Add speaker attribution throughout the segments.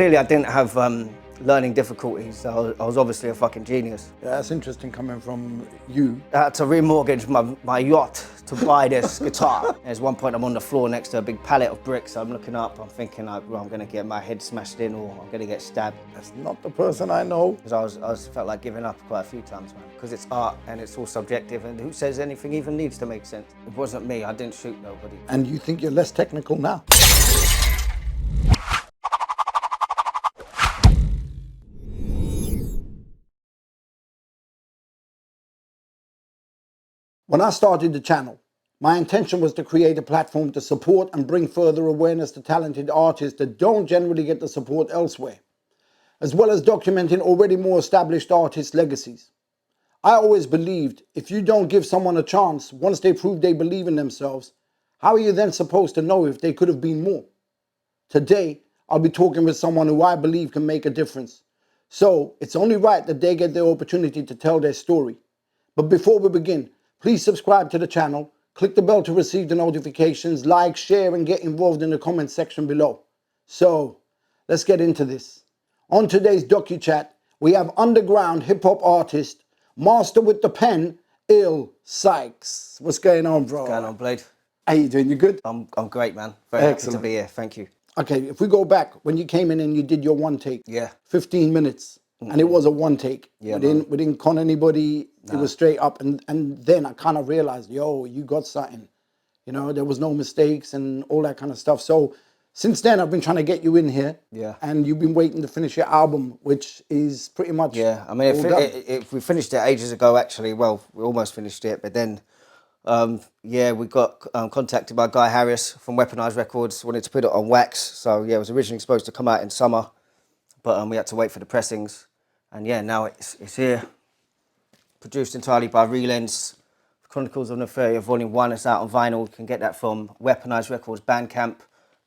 Speaker 1: clearly I didn't have learning difficulties, so I was obviously a fucking genius.
Speaker 2: Yeah, that's interesting coming from you.
Speaker 1: I had to remortgage my yacht to buy this guitar. There's one point I'm on the floor next to a big pallet of bricks. I'm looking up, I'm thinking like, well, I'm gonna get my head smashed in or I'm gonna get stabbed.
Speaker 2: That's not the person I know.
Speaker 1: Because I felt like giving up quite a few times, man. Because it's art and it's all subjective, and who says anything even needs to make sense? It wasn't me, I didn't shoot nobody.
Speaker 2: And you think you're less technical now? When I started the channel, my intention was to create a platform to support and bring further awareness to talented artists that don't generally get the support elsewhere, as well as documenting already more established artists' legacies. I always believed if you don't give someone a chance once they prove they believe in themselves, how are you then supposed to know if they could have been more? Today, I'll be talking with someone who I believe can make a difference. So it's only right that they get the opportunity to tell their story. But before we begin, please subscribe to the channel, click the bell to receive the notifications, like, share, and get involved in the comment section below. So, let's get into this. On today's DocuChat, we have underground hip-hop artist, master with the pen, Sykes. What's going on, bro?
Speaker 1: What's going on, Blade?
Speaker 2: How you doing? You good?
Speaker 1: I'm great, man. Very happy to be here, thank you.
Speaker 2: Okay, if we go back, when you came in and you did your one take, 15 minutes, and it was a one take. We didn't con anybody. It was straight up, and then I kind of realized, yo, you got something. You know, there was no mistakes and all that kind of stuff. So since then, I've been trying to get you in here. Yeah. And you've been waiting to finish your album, which is pretty much
Speaker 1: I mean, if we finished it ages ago, actually, well, we almost finished it, but then, we got contacted by Guy Harris from Weaponized Records, wanted to put it on wax. So yeah, it was originally supposed to come out in summer, but we had to wait for the pressings. And yeah, now it's here. Produced entirely by Relens. Chronicles of Nefaeria Volume 1. It's out on vinyl. You can get that from Weaponized Records Bandcamp.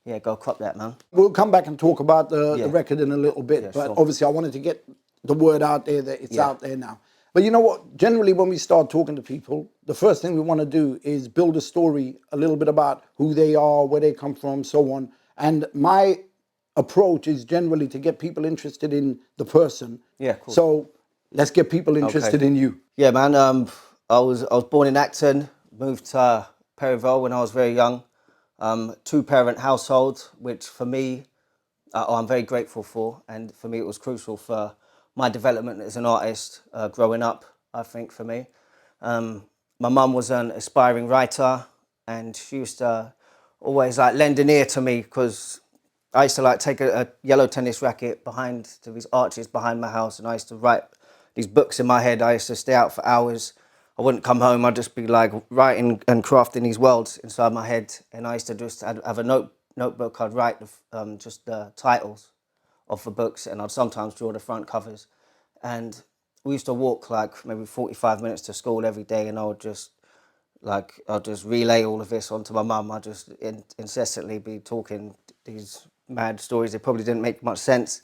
Speaker 1: Yeah, go cop that, man.
Speaker 2: We'll come back and talk about the record in a little bit, but obviously I wanted to get the word out there that it's out there now. But you know what? Generally, when we start talking to people, the first thing we want to do is build a story, a little bit about who they are, where they come from, so on. And my approach is generally to get people interested in the person. Yeah, cool. So let's get people interested in you.
Speaker 1: Yeah, man. I was born in Acton, moved to Perivale when I was very young. Two-parent household, which for me, I'm very grateful for, and for me it was crucial for my development as an artist growing up. I think for me, my mum was an aspiring writer, and she used to always like lend an ear to me because I used to like take a yellow tennis racket behind to these arches behind my house, and I used to write these books in my head. I used to stay out for hours. I wouldn't come home. I'd just be like writing and crafting these worlds inside my head. And I used to just have a notebook. I'd write just the titles of the books, and I'd sometimes draw the front covers. And we used to walk like maybe 45 minutes to school every day, and I'd just relay all of this onto my mum. I'd just incessantly be talking these mad stories. They probably didn't make much sense,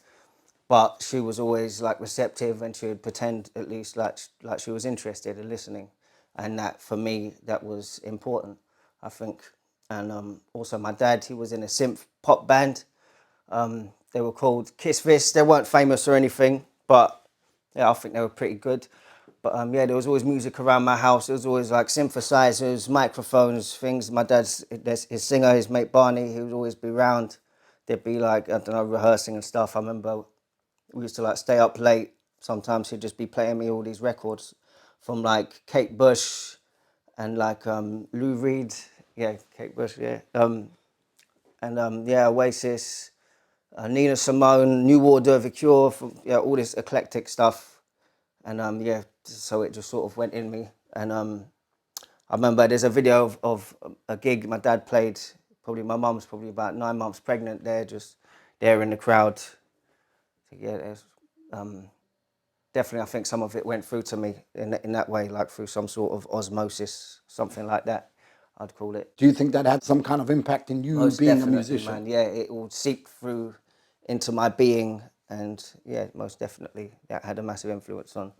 Speaker 1: but she was always like receptive, and she would pretend at least like she was interested in listening. And that for me, that was important, I think. And also my dad, he was in a synth pop band. They were called Kiss This. They weren't famous or anything, but yeah, I think they were pretty good. But there was always music around my house. There was always like synthesizers, microphones, things. My dad's his singer, his mate Barney, he would always be around. They'd be like, I don't know, rehearsing and stuff. I remember we used to like stay up late. Sometimes he'd just be playing me all these records from like Kate Bush and like Lou Reed. Yeah, Kate Bush, yeah. Oasis, Nina Simone, New Order, The Cure, all this eclectic stuff. And so it just sort of went in me. And I remember there's a video of a gig my dad played. Probably my mum's probably about 9 months pregnant there, just there in the crowd. Yeah, definitely I think some of it went through to me in that way, like through some sort of osmosis, something like that, I'd call it.
Speaker 2: Do you think that had some kind of impact in you most being a musician?
Speaker 1: Man. Yeah, it will seep through into my being, and yeah, most definitely that had a massive influence on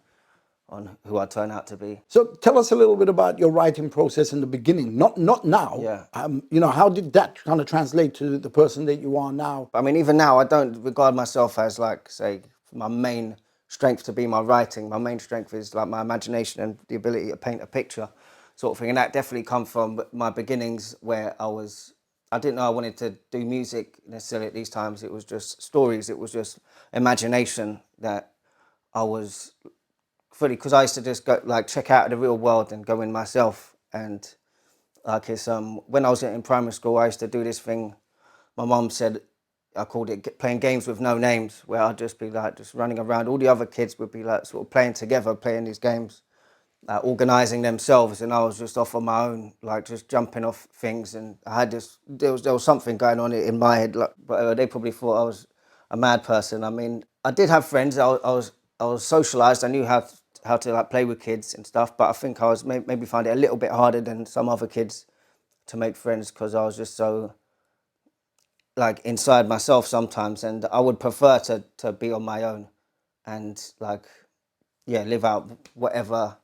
Speaker 1: on who I turn out to be.
Speaker 2: So tell us a little bit about your writing process in the beginning, not now.
Speaker 1: Yeah.
Speaker 2: You know, how did that kind of translate to the person that you are now?
Speaker 1: I mean, even now, I don't regard myself as like, say, my main strength to be my writing. My main strength is like my imagination and the ability to paint a picture, sort of thing. And that definitely come from my beginnings, where I didn't know I wanted to do music necessarily at these times. It was just stories. It was just imagination that I was fully, because I used to just go like check out the real world and go in myself. And like it's when I was in primary school, I used to do this thing. My mum said, I called it playing games with no names, where I'd just be like just running around. All the other kids would be like sort of playing together, playing these games, organising themselves, and I was just off on my own, like just jumping off things. And I had this, there was something going on in my head, like, but they probably thought I was a mad person. I mean, I did have friends. I was socialised. I knew how to like play with kids and stuff, but I think I was maybe find it a little bit harder than some other kids to make friends, because I was just so like inside myself sometimes, and I would prefer to be on my own and like, yeah, live out whatever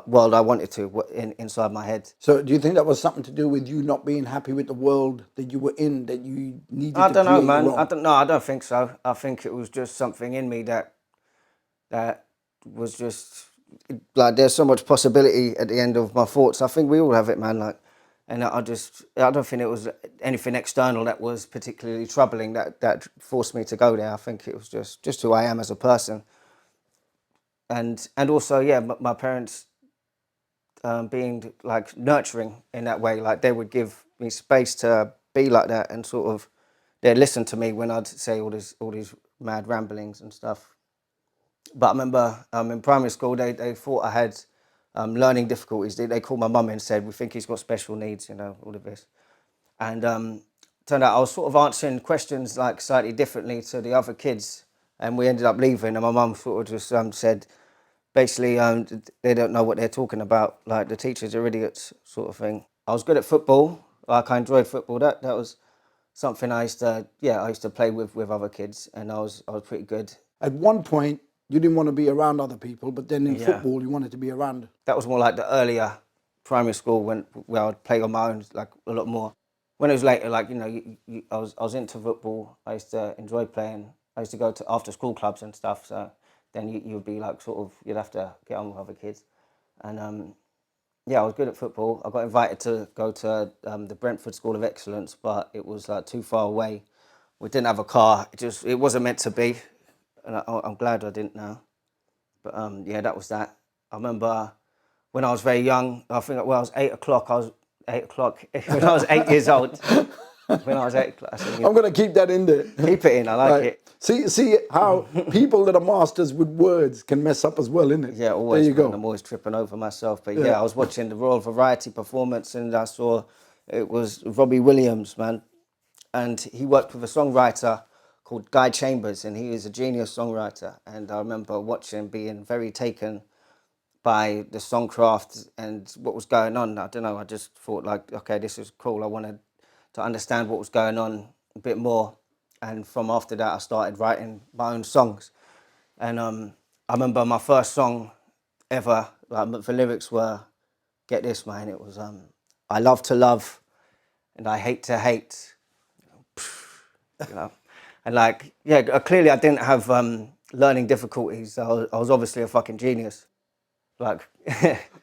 Speaker 1: world I wanted to inside my head.
Speaker 2: So do you think that was something to do with you not being happy with the world that you were in, that you needed
Speaker 1: I
Speaker 2: to
Speaker 1: don't know,
Speaker 2: create your
Speaker 1: man.
Speaker 2: own?
Speaker 1: I don't think so. I think it was just something in me that was just like, there's so much possibility at the end of my thoughts. I think we all have it, man. Like, and I don't think it was anything external that was particularly troubling that forced me to go there. I think it was just who I am as a person. And also, yeah, my parents being like nurturing in that way. Like, they would give me space to be like that, and sort of they'd listen to me when I'd say all these mad ramblings and stuff. But I remember in primary school, they thought I had learning difficulties. They called my mum and said, "We think he's got special needs," all of this. And turned out I was sort of answering questions like slightly differently to the other kids. And we ended up leaving, and my mum sort of just said, basically, they don't know what they're talking about. Like, the teachers are idiots, sort of thing. I was good at football. Like, I enjoyed football. That was something I used to play with other kids, and I was pretty good.
Speaker 2: At one point, you didn't want to be around other people, but then in
Speaker 1: Yeah.
Speaker 2: football, you wanted to be around.
Speaker 1: That was more like the earlier primary school, where I'd play on my own, like, a lot more. When it was later, like, I was into football. I used to enjoy playing. I used to go to after school clubs and stuff. So then you would be like, sort of, you'd have to get on with other kids. And yeah, I was good at football. I got invited to go to the Brentford School of Excellence, but it was like too far away. We didn't have a car. It wasn't meant to be, and I'm glad I didn't now. But yeah, that was that. I remember when I was very young. I think when I was 8 o'clock. I was 8 o'clock when I was 8 years old. When I was 8 o'clock, I said,
Speaker 2: I'm going to keep that in there.
Speaker 1: keep it in. I like
Speaker 2: Right.
Speaker 1: it.
Speaker 2: See how people that are masters with words can mess up as well, innit?
Speaker 1: Yeah, always.
Speaker 2: There you
Speaker 1: Man,
Speaker 2: go.
Speaker 1: I'm always tripping over myself. But yeah, I was watching the Royal Variety performance, and I saw it was Robbie Williams, man, and he worked with a songwriter called Guy Chambers, and he is a genius songwriter. And I remember watching, being very taken by the songcraft and what was going on. I don't know. I just thought, like, okay, this is cool. I wanted to understand what was going on a bit more. And from after that, I started writing my own songs. And I remember my first song ever, like, the lyrics were, get this, man, it was, I love to love and I hate to hate, you know. And like, yeah, clearly I didn't have learning difficulties. I was obviously a fucking genius. Like,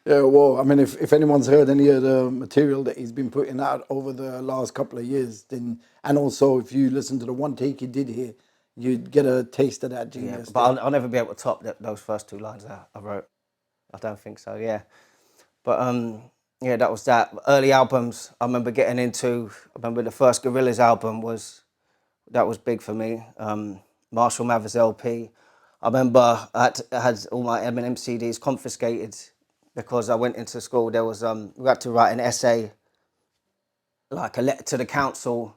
Speaker 2: Yeah, well, I mean, if anyone's heard any of the material that he's been putting out over the last couple of years, then, and also if you listen to the one take he did here, you'd get a taste of that
Speaker 1: yeah,
Speaker 2: genius.
Speaker 1: but I'll never be able to top those first two lines I wrote. I don't think so, yeah. But yeah, that was that. Early albums, I remember getting into, I remember the first Gorillaz album that was big for me. Marshall Mathers LP. I remember I had all my Eminem CDs confiscated because I went into school. There was we had to write an essay, like a letter to the council,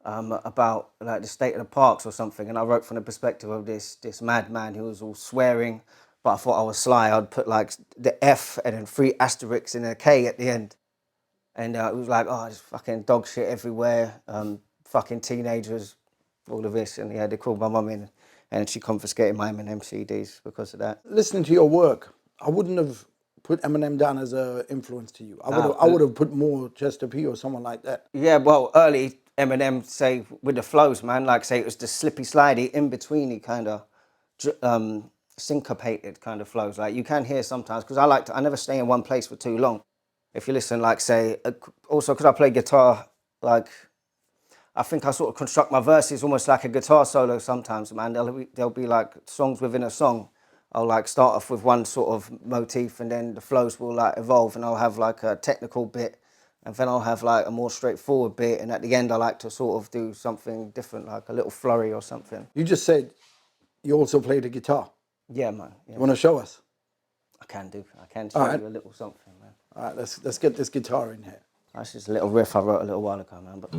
Speaker 1: about like the state of the parks or something, and I wrote from the perspective of this madman who was all swearing. But I thought I was sly. I'd put like the F and then 3 asterisks and a K at the end, and it was like, oh, there's fucking dog shit everywhere, fucking teenagers, all of this. And yeah, they called my mum in, and she confiscated my Eminem CDs because of that.
Speaker 2: Listening to your work, I wouldn't have put Eminem down as an influence to you. I would have put more Chester P or someone like that.
Speaker 1: Yeah, well, early Eminem, say, with the flows, man, like, say, it was the slippy, slidey, in-betweeny kind of syncopated kind of flows. Like, you can hear sometimes, because I never stay in one place for too long. If you listen, like, say, also because I play guitar, like, I think I sort of construct my verses almost like a guitar solo sometimes, man. There'll be like songs within a song. I'll like start off with one sort of motif, and then the flows will like evolve, and I'll have like a technical bit, and then I'll have like a more straightforward bit, and at the end I like to sort of do something different, like a little flurry or something.
Speaker 2: You just said you also play the guitar.
Speaker 1: Yeah, man. Yeah,
Speaker 2: You want to show us?
Speaker 1: I can show you a little something, man.
Speaker 2: All right, let's get this guitar in here.
Speaker 1: That's just a little riff I wrote a little while ago, man. But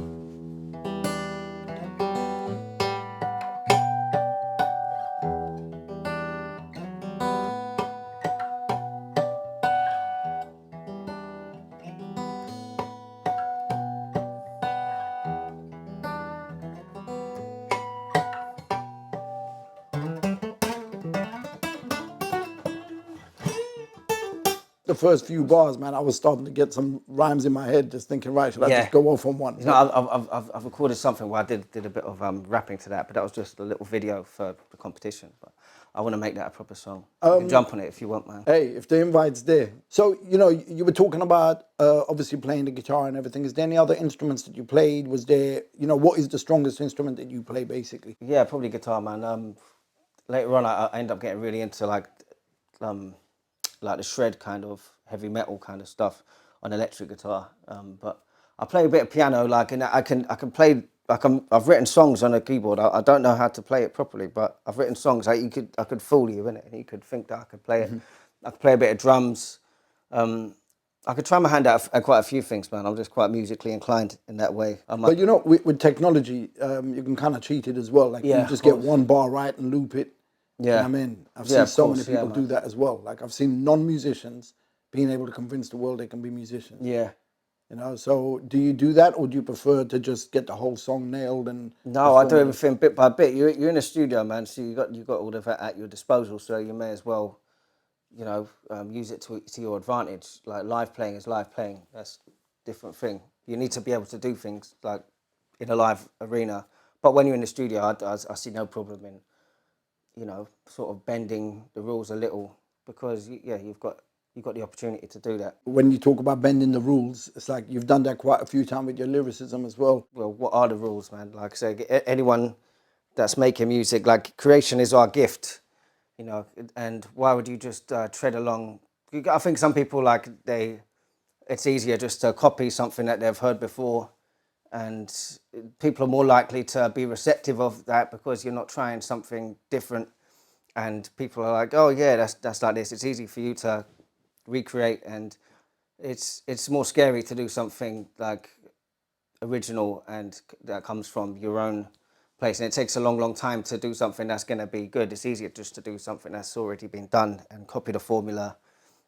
Speaker 2: The first few bars, man, I was starting to get some rhymes in my head, just thinking, right, should I just go off on one?
Speaker 1: You know, I've recorded something where I did a bit of rapping to that, but that was just a little video for the competition. But I want to make that a proper song. You can jump on it if you want, man.
Speaker 2: Hey, if the invite's there. So, you know, you were talking about obviously playing the guitar and everything. Is there any other instruments that you played? Was there, you know, what is the strongest instrument that you play, basically?
Speaker 1: Yeah, probably guitar, man. Later on, I end up getting really into like the shred kind of heavy metal kind of stuff on electric guitar. But I play a bit of piano, like, and I can play. Like I've written songs on a keyboard. I don't know how to play it properly, but I've written songs. Like I could fool you in it, and you could think that I could play it. I could play a bit of drums. I could try my hand at quite a few things, man. I'm just quite musically inclined in that way.
Speaker 2: But you know, with technology, you can kind of cheat it as well. Like you just get one bar right and loop it.
Speaker 1: Yeah,
Speaker 2: I mean, I've seen so many people do that as well. Like I've seen non-musicians being able to convince the world they can be musicians.
Speaker 1: Yeah.
Speaker 2: You know, so do you do that, or do you prefer to just get the whole song nailed and?
Speaker 1: No, I do everything bit by bit. You're in a studio, man, so you got all of that at your disposal. So you may as well, you know, use it to your advantage. Like live playing is live playing. That's a different thing. You need to be able to do things like in a live arena. But when you're in the studio, I see no problem in, you know, sort of bending the rules a little, because you've got the opportunity to do that.
Speaker 2: When you talk about bending the rules, it's like you've done that quite a few times with your lyricism as well.
Speaker 1: Well, what are the rules, man? Like I say, anyone that's making music, like creation is our gift, you know, and why would you just tread along? I think some people, like, it's easier just to copy something that they've heard before, and people are more likely to be receptive of that because you're not trying something different, and people are like, oh yeah, that's like this. It's easy for you to recreate, and it's more scary to do something like original and that comes from your own place, and it takes a long time to do something that's going to be good. It's easier just to do something that's already been done and copy the formula,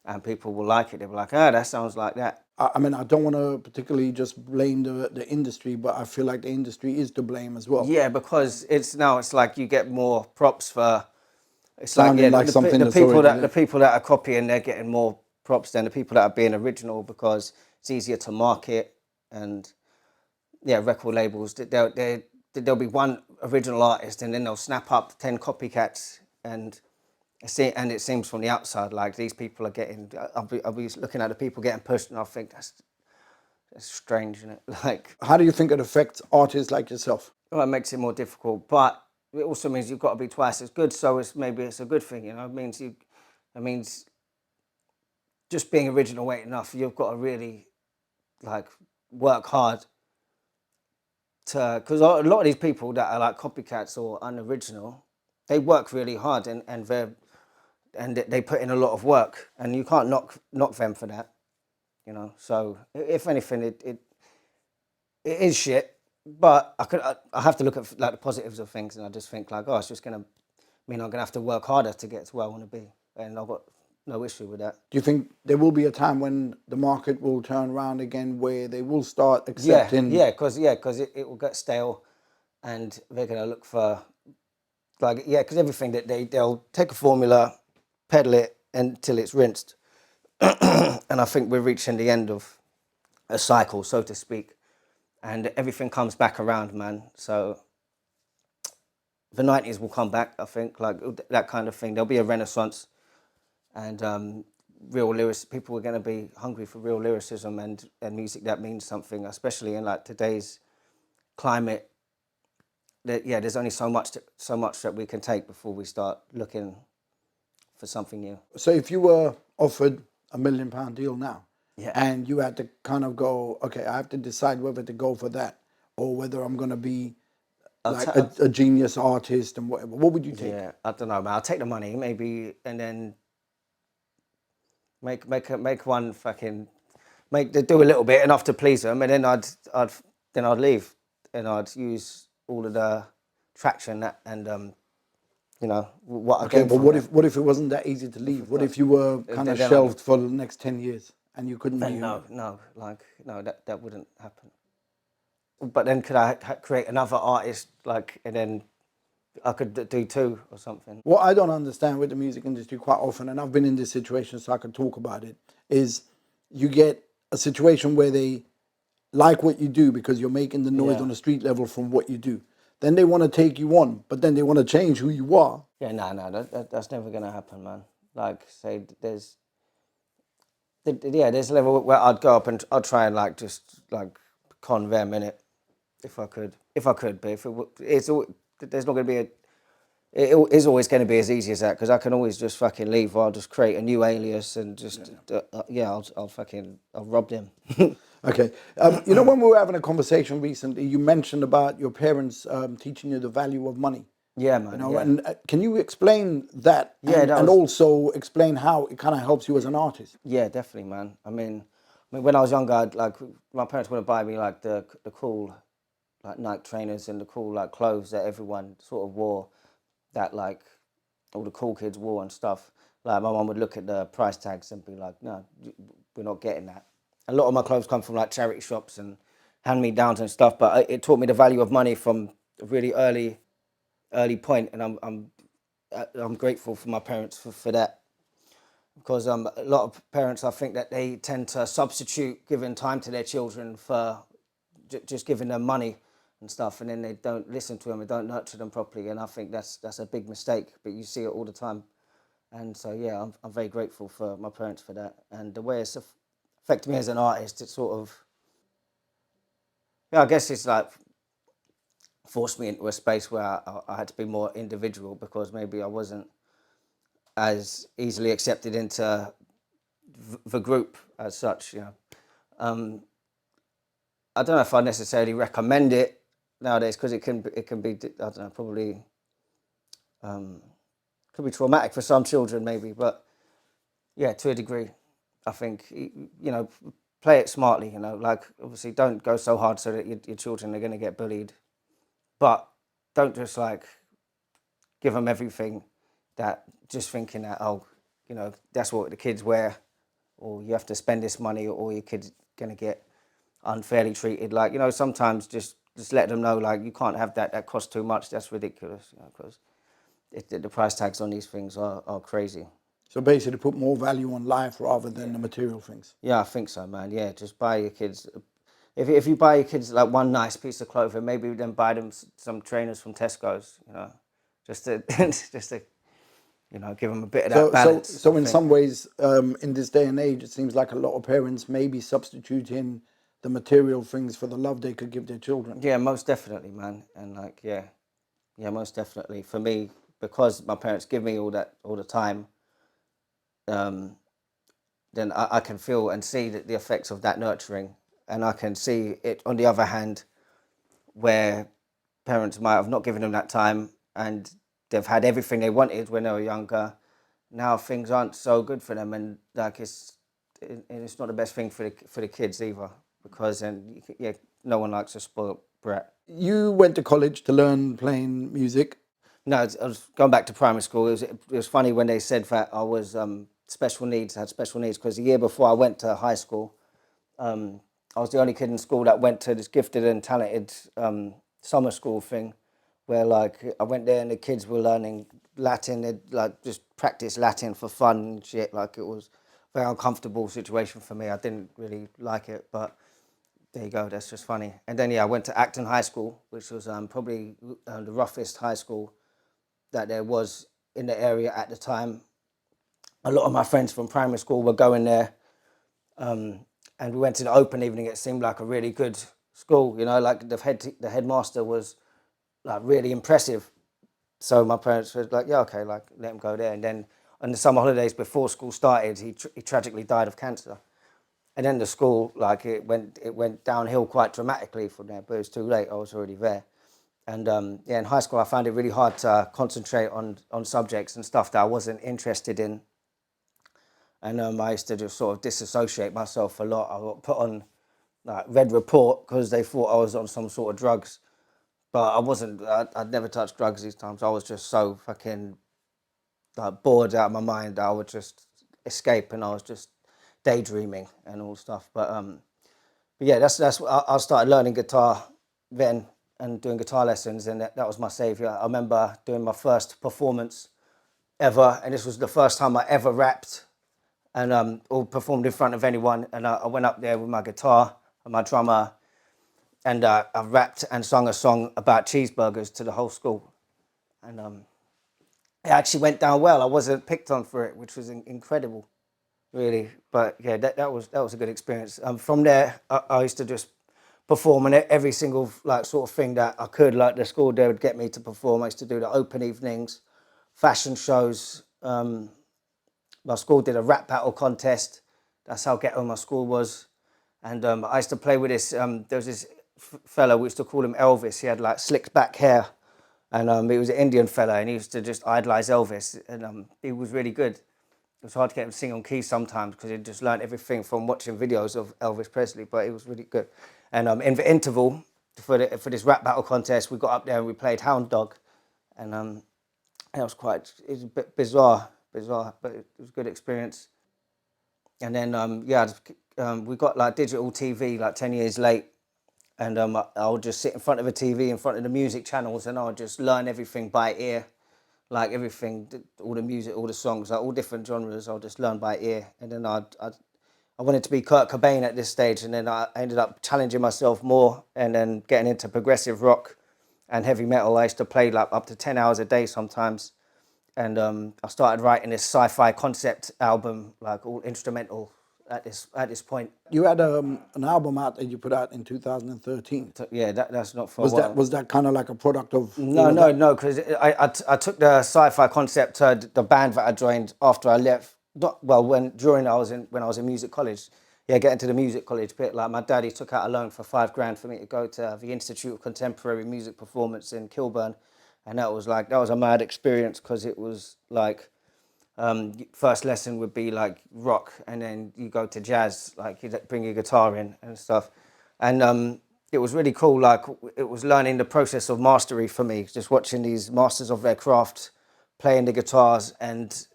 Speaker 1: and people will like it. They'll be like, that sounds like that.
Speaker 2: I mean, I don't want to particularly just blame the industry, but I feel like the industry is to blame as well.
Speaker 1: Yeah, because it's like you get more props for, it's
Speaker 2: sounding
Speaker 1: like
Speaker 2: something
Speaker 1: the people that are copying, they're getting more props than the people that are being original, because it's easier to market. And record labels, there'll be one original artist, and then they'll snap up 10 copycats, and it seems from the outside like these people are getting. I'll be looking at the people getting pushed, and I think that's strange, isn't it? Like,
Speaker 2: how do you think it affects artists like yourself?
Speaker 1: Well, it makes it more difficult, but it also means you've got to be twice as good. So maybe it's a good thing, you know. It means just being original ain't enough. You've got to really like work hard because a lot of these people that are like copycats or unoriginal, they work really hard, and they put in a lot of work, and you can't knock them for that, you know. So if anything, it is shit, but I have to look at like the positives of things, and I just think like, it's just gonna mean I'm gonna have to work harder to get to where I want to be, and I've got no issue with that.
Speaker 2: Do you think there will be a time when the market will turn around again, where they will start accepting?
Speaker 1: Because it will get stale, and they're gonna look for Like, yeah, because everything that they'll take a formula, pedal it until it's rinsed. And I think we're reaching the end of a cycle, so to speak. And everything comes back around, man. So the 90s will come back, I think, like that kind of thing. There'll be a renaissance, and real lyrics. People are going to be hungry for real lyricism and music that means something, especially in like today's climate. That, yeah, there's only so much that we can take before we start looking for something new.
Speaker 2: So if you were offered £1 million deal now,
Speaker 1: Yeah.
Speaker 2: and you had to kind of go, okay, I have to decide whether to go for that or whether I'm going to be like a genius artist and whatever, what would you take?
Speaker 1: Yeah, I don't know, man. I'll take the money maybe, and then make one fucking do a little bit enough to please them, and then I'd leave, and I'd use all of the traction that and you know what I
Speaker 2: Okay,
Speaker 1: gained
Speaker 2: but
Speaker 1: from
Speaker 2: what if it wasn't that easy to leave? What if you were kind of shelved for the next 10 years and you couldn't
Speaker 1: Then
Speaker 2: be?
Speaker 1: no, that wouldn't happen. But then could I create another artist, like, and then I could do two or something?
Speaker 2: What I don't understand with the music industry quite often, and I've been in this situation so I can talk about it, is you get a situation where they like what you do because you're making the noise
Speaker 1: Yeah.
Speaker 2: on a street level from what you do. Then they want to take you on, but then they want to change who you are.
Speaker 1: Yeah, no, that's never gonna happen, man. Like, say, there's a level where I'd go up and I'd try and like just like con them in it, if I could, but if there's not gonna be it is always going to be as easy as that, because I can always just fucking leave, or I'll just create a new alias and just I'll rob them.
Speaker 2: Okay. You know, when we were having a conversation recently, you mentioned about your parents teaching you the value of money.
Speaker 1: Yeah, man.
Speaker 2: You know,
Speaker 1: Yeah.
Speaker 2: and can you explain that?
Speaker 1: Yeah,
Speaker 2: and also explain how it kind of helps you as an artist?
Speaker 1: Yeah, definitely, man. I mean, when I was younger, my parents wouldn't buy me like the cool like Nike trainers and the cool like clothes that everyone sort of wore, that like all the cool kids wore and stuff. Like my mum would look at the price tags and be like, "No, we're not getting that." A lot of my clothes come from like charity shops and hand-me-downs and stuff, but it taught me the value of money from a really early point, and I'm grateful for my parents for that. Because a lot of parents, I think that they tend to substitute giving time to their children for just giving them money and stuff, and then they don't listen to them and don't nurture them properly. And I think that's a big mistake. But you see it all the time, and so yeah, I'm very grateful for my parents for that. And the way it's affected me as an artist, it's sort of, yeah, I guess it's like forced me into a space where I had to be more individual, because maybe I wasn't as easily accepted into the group as such, you know. I don't know if I necessarily recommend it nowadays, because it can be, I don't know, probably could be traumatic for some children maybe, but yeah, to a degree, I think, you know, play it smartly, you know, like obviously don't go so hard so that your children are going to get bullied, but don't just like give them everything, that just thinking that, oh, you know, that's what the kids wear, or you have to spend this money, or your kid's going to get unfairly treated. Like, you know, sometimes just let them know, like, you can't have that costs too much, that's ridiculous, you know, because the price tags on these things are crazy.
Speaker 2: So basically, put more value on life rather than the material things.
Speaker 1: Yeah, I think so, man. Yeah, just buy your kids, if you buy your kids like one nice piece of clothing, maybe then buy them some trainers from Tesco's, you know, just to just to, you know, give them a bit of that balance.
Speaker 2: So in some ways, in this day and age, it seems like a lot of parents may be substituting the material things for the love they could give their children.
Speaker 1: Yeah, most definitely, man. And like, yeah, most definitely. For me, because my parents give me all that all the time, then I can feel and see the effects of that nurturing. And I can see it on the other hand, where parents might have not given them that time, and they've had everything they wanted when they were younger. Now things aren't so good for them, and like it's not the best thing for the kids either, because then yeah, no one likes a spoiled brat.
Speaker 2: You went to college to learn playing music.
Speaker 1: No, I was going back to primary school. It was funny when they said that I was special needs, had special needs, because the year before I went to high school, I was the only kid in school that went to this gifted and talented summer school thing, where like I went there and the kids were learning Latin. They'd like just practice Latin for fun and shit. Like it was a very uncomfortable situation for me. I didn't really like it, but there you go. That's just funny. And then I went to Acton High School, which was probably the roughest high school that there was in the area at the time. A lot of my friends from primary school were going there, and we went to the open evening. It seemed like a really good school, like the headmaster was like really impressive. So my parents were like, yeah, okay, like let him go there. And then on the summer holidays before school started, he tragically died of cancer. And then the school, like it went downhill quite dramatically from there, but it was too late. I was already there. And in high school, I found it really hard to concentrate on subjects and stuff that I wasn't interested in. And I used to just sort of disassociate myself a lot. I got put on like Red Report because they thought I was on some sort of drugs. But I wasn't. I'd never touched drugs these times. I was just so fucking like bored out of my mind that I would just escape, and I was just daydreaming and all stuff. But yeah, that's I started learning guitar then and doing guitar lessons, and that was my saviour. I remember doing my first performance ever, and this was the first time I ever rapped and or performed in front of anyone. And I went up there with my guitar and my drummer, and I rapped and sung a song about cheeseburgers to the whole school. And it actually went down well. I wasn't picked on for it, which was incredible, really. But yeah, that was a good experience. From there, I used to just perform in every single like sort of thing that I could. Like the school, they would get me to perform. I used to do the open evenings, fashion shows. My school did a rap battle contest. That's how ghetto my school was. And I used to play with this. There was this fella, we used to call him Elvis. He had like slicked back hair, and he was an Indian fella, and he used to just idolize Elvis. And he was really good. It was hard to get him to sing on keys sometimes because he just learned everything from watching videos of Elvis Presley. But he was really good. And in the interval for this rap battle contest, we got up there and we played Hound Dog, and it was a bit bizarre, but it was a good experience. And then we got like digital TV like 10 years late, and I would just sit in front of a TV in front of the music channels, and I would just learn everything by ear, like everything, all the music, all the songs, like all different genres. I'll just learn by ear, and then I wanted to be Kurt Cobain at this stage, and then I ended up challenging myself more, and then getting into progressive rock and heavy metal. I used to play like up to 10 hours a day sometimes. And I started writing this sci-fi concept album, like all instrumental at this point.
Speaker 2: You had an album out that you put out in 2013.
Speaker 1: So, yeah, that's not for a while.
Speaker 2: Was that kind of like a product of?
Speaker 1: No, because I took the sci-fi concept to the band that I joined after I left. When I was in music college. Yeah, getting to the music college bit. Like my daddy took out a loan for $5,000 for me to go to the Institute of Contemporary Music Performance in Kilburn. And that was a mad experience because it was like first lesson would be like rock, and then you go to jazz, like you bring your guitar in and stuff. And it was really cool. Like it was learning the process of mastery for me, just watching these masters of their craft playing the guitars and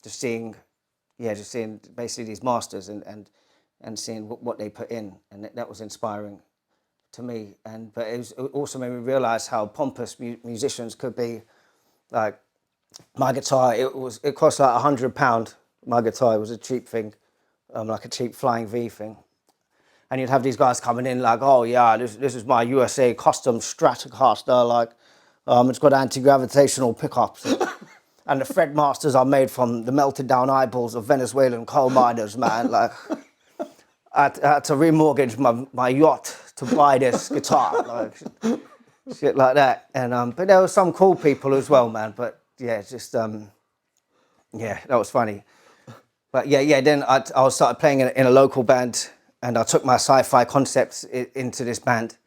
Speaker 1: just seeing basically these masters and seeing what they put in, and that was inspiring to me. But it also made me realise how pompous musicians could be. Like my guitar, it cost like £100. My guitar, it was a cheap thing, like a cheap Flying V thing. And you'd have these guys coming in like, oh yeah, this is my USA custom Stratocaster, like it's got anti-gravitational pickups. And the fret masters are made from the melted down eyeballs of Venezuelan coal miners, man. Like I had to remortgage my yacht to buy this guitar, like shit like that. And but there were some cool people as well, man. But yeah, just that was funny. But yeah. Then I started playing in a local band, and I took my sci-fi concepts into this band,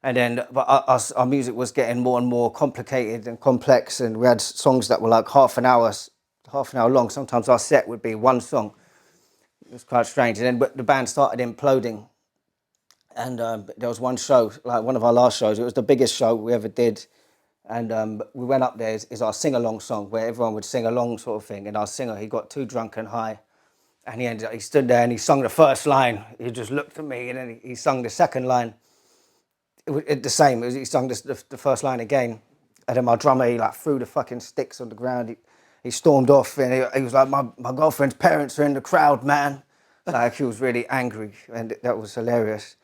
Speaker 1: and then our music was getting more and more complicated and complex, and we had songs that were like half an hour long. Sometimes our set would be one song. It was quite strange. And then the band started imploding. And there was one show, like one of our last shows. It was the biggest show we ever did. And we went up there. It's our sing-along song where everyone would sing along sort of thing. And our singer, he got too drunk and high. And he stood there and he sung the first line. He just looked at me, and then he sung the second line. the same. He sung the first line again, and then my drummer, he like threw the fucking sticks on the ground. He stormed off, and he was like, my girlfriend's parents are in the crowd, man. Like, he was really angry, and that was hilarious.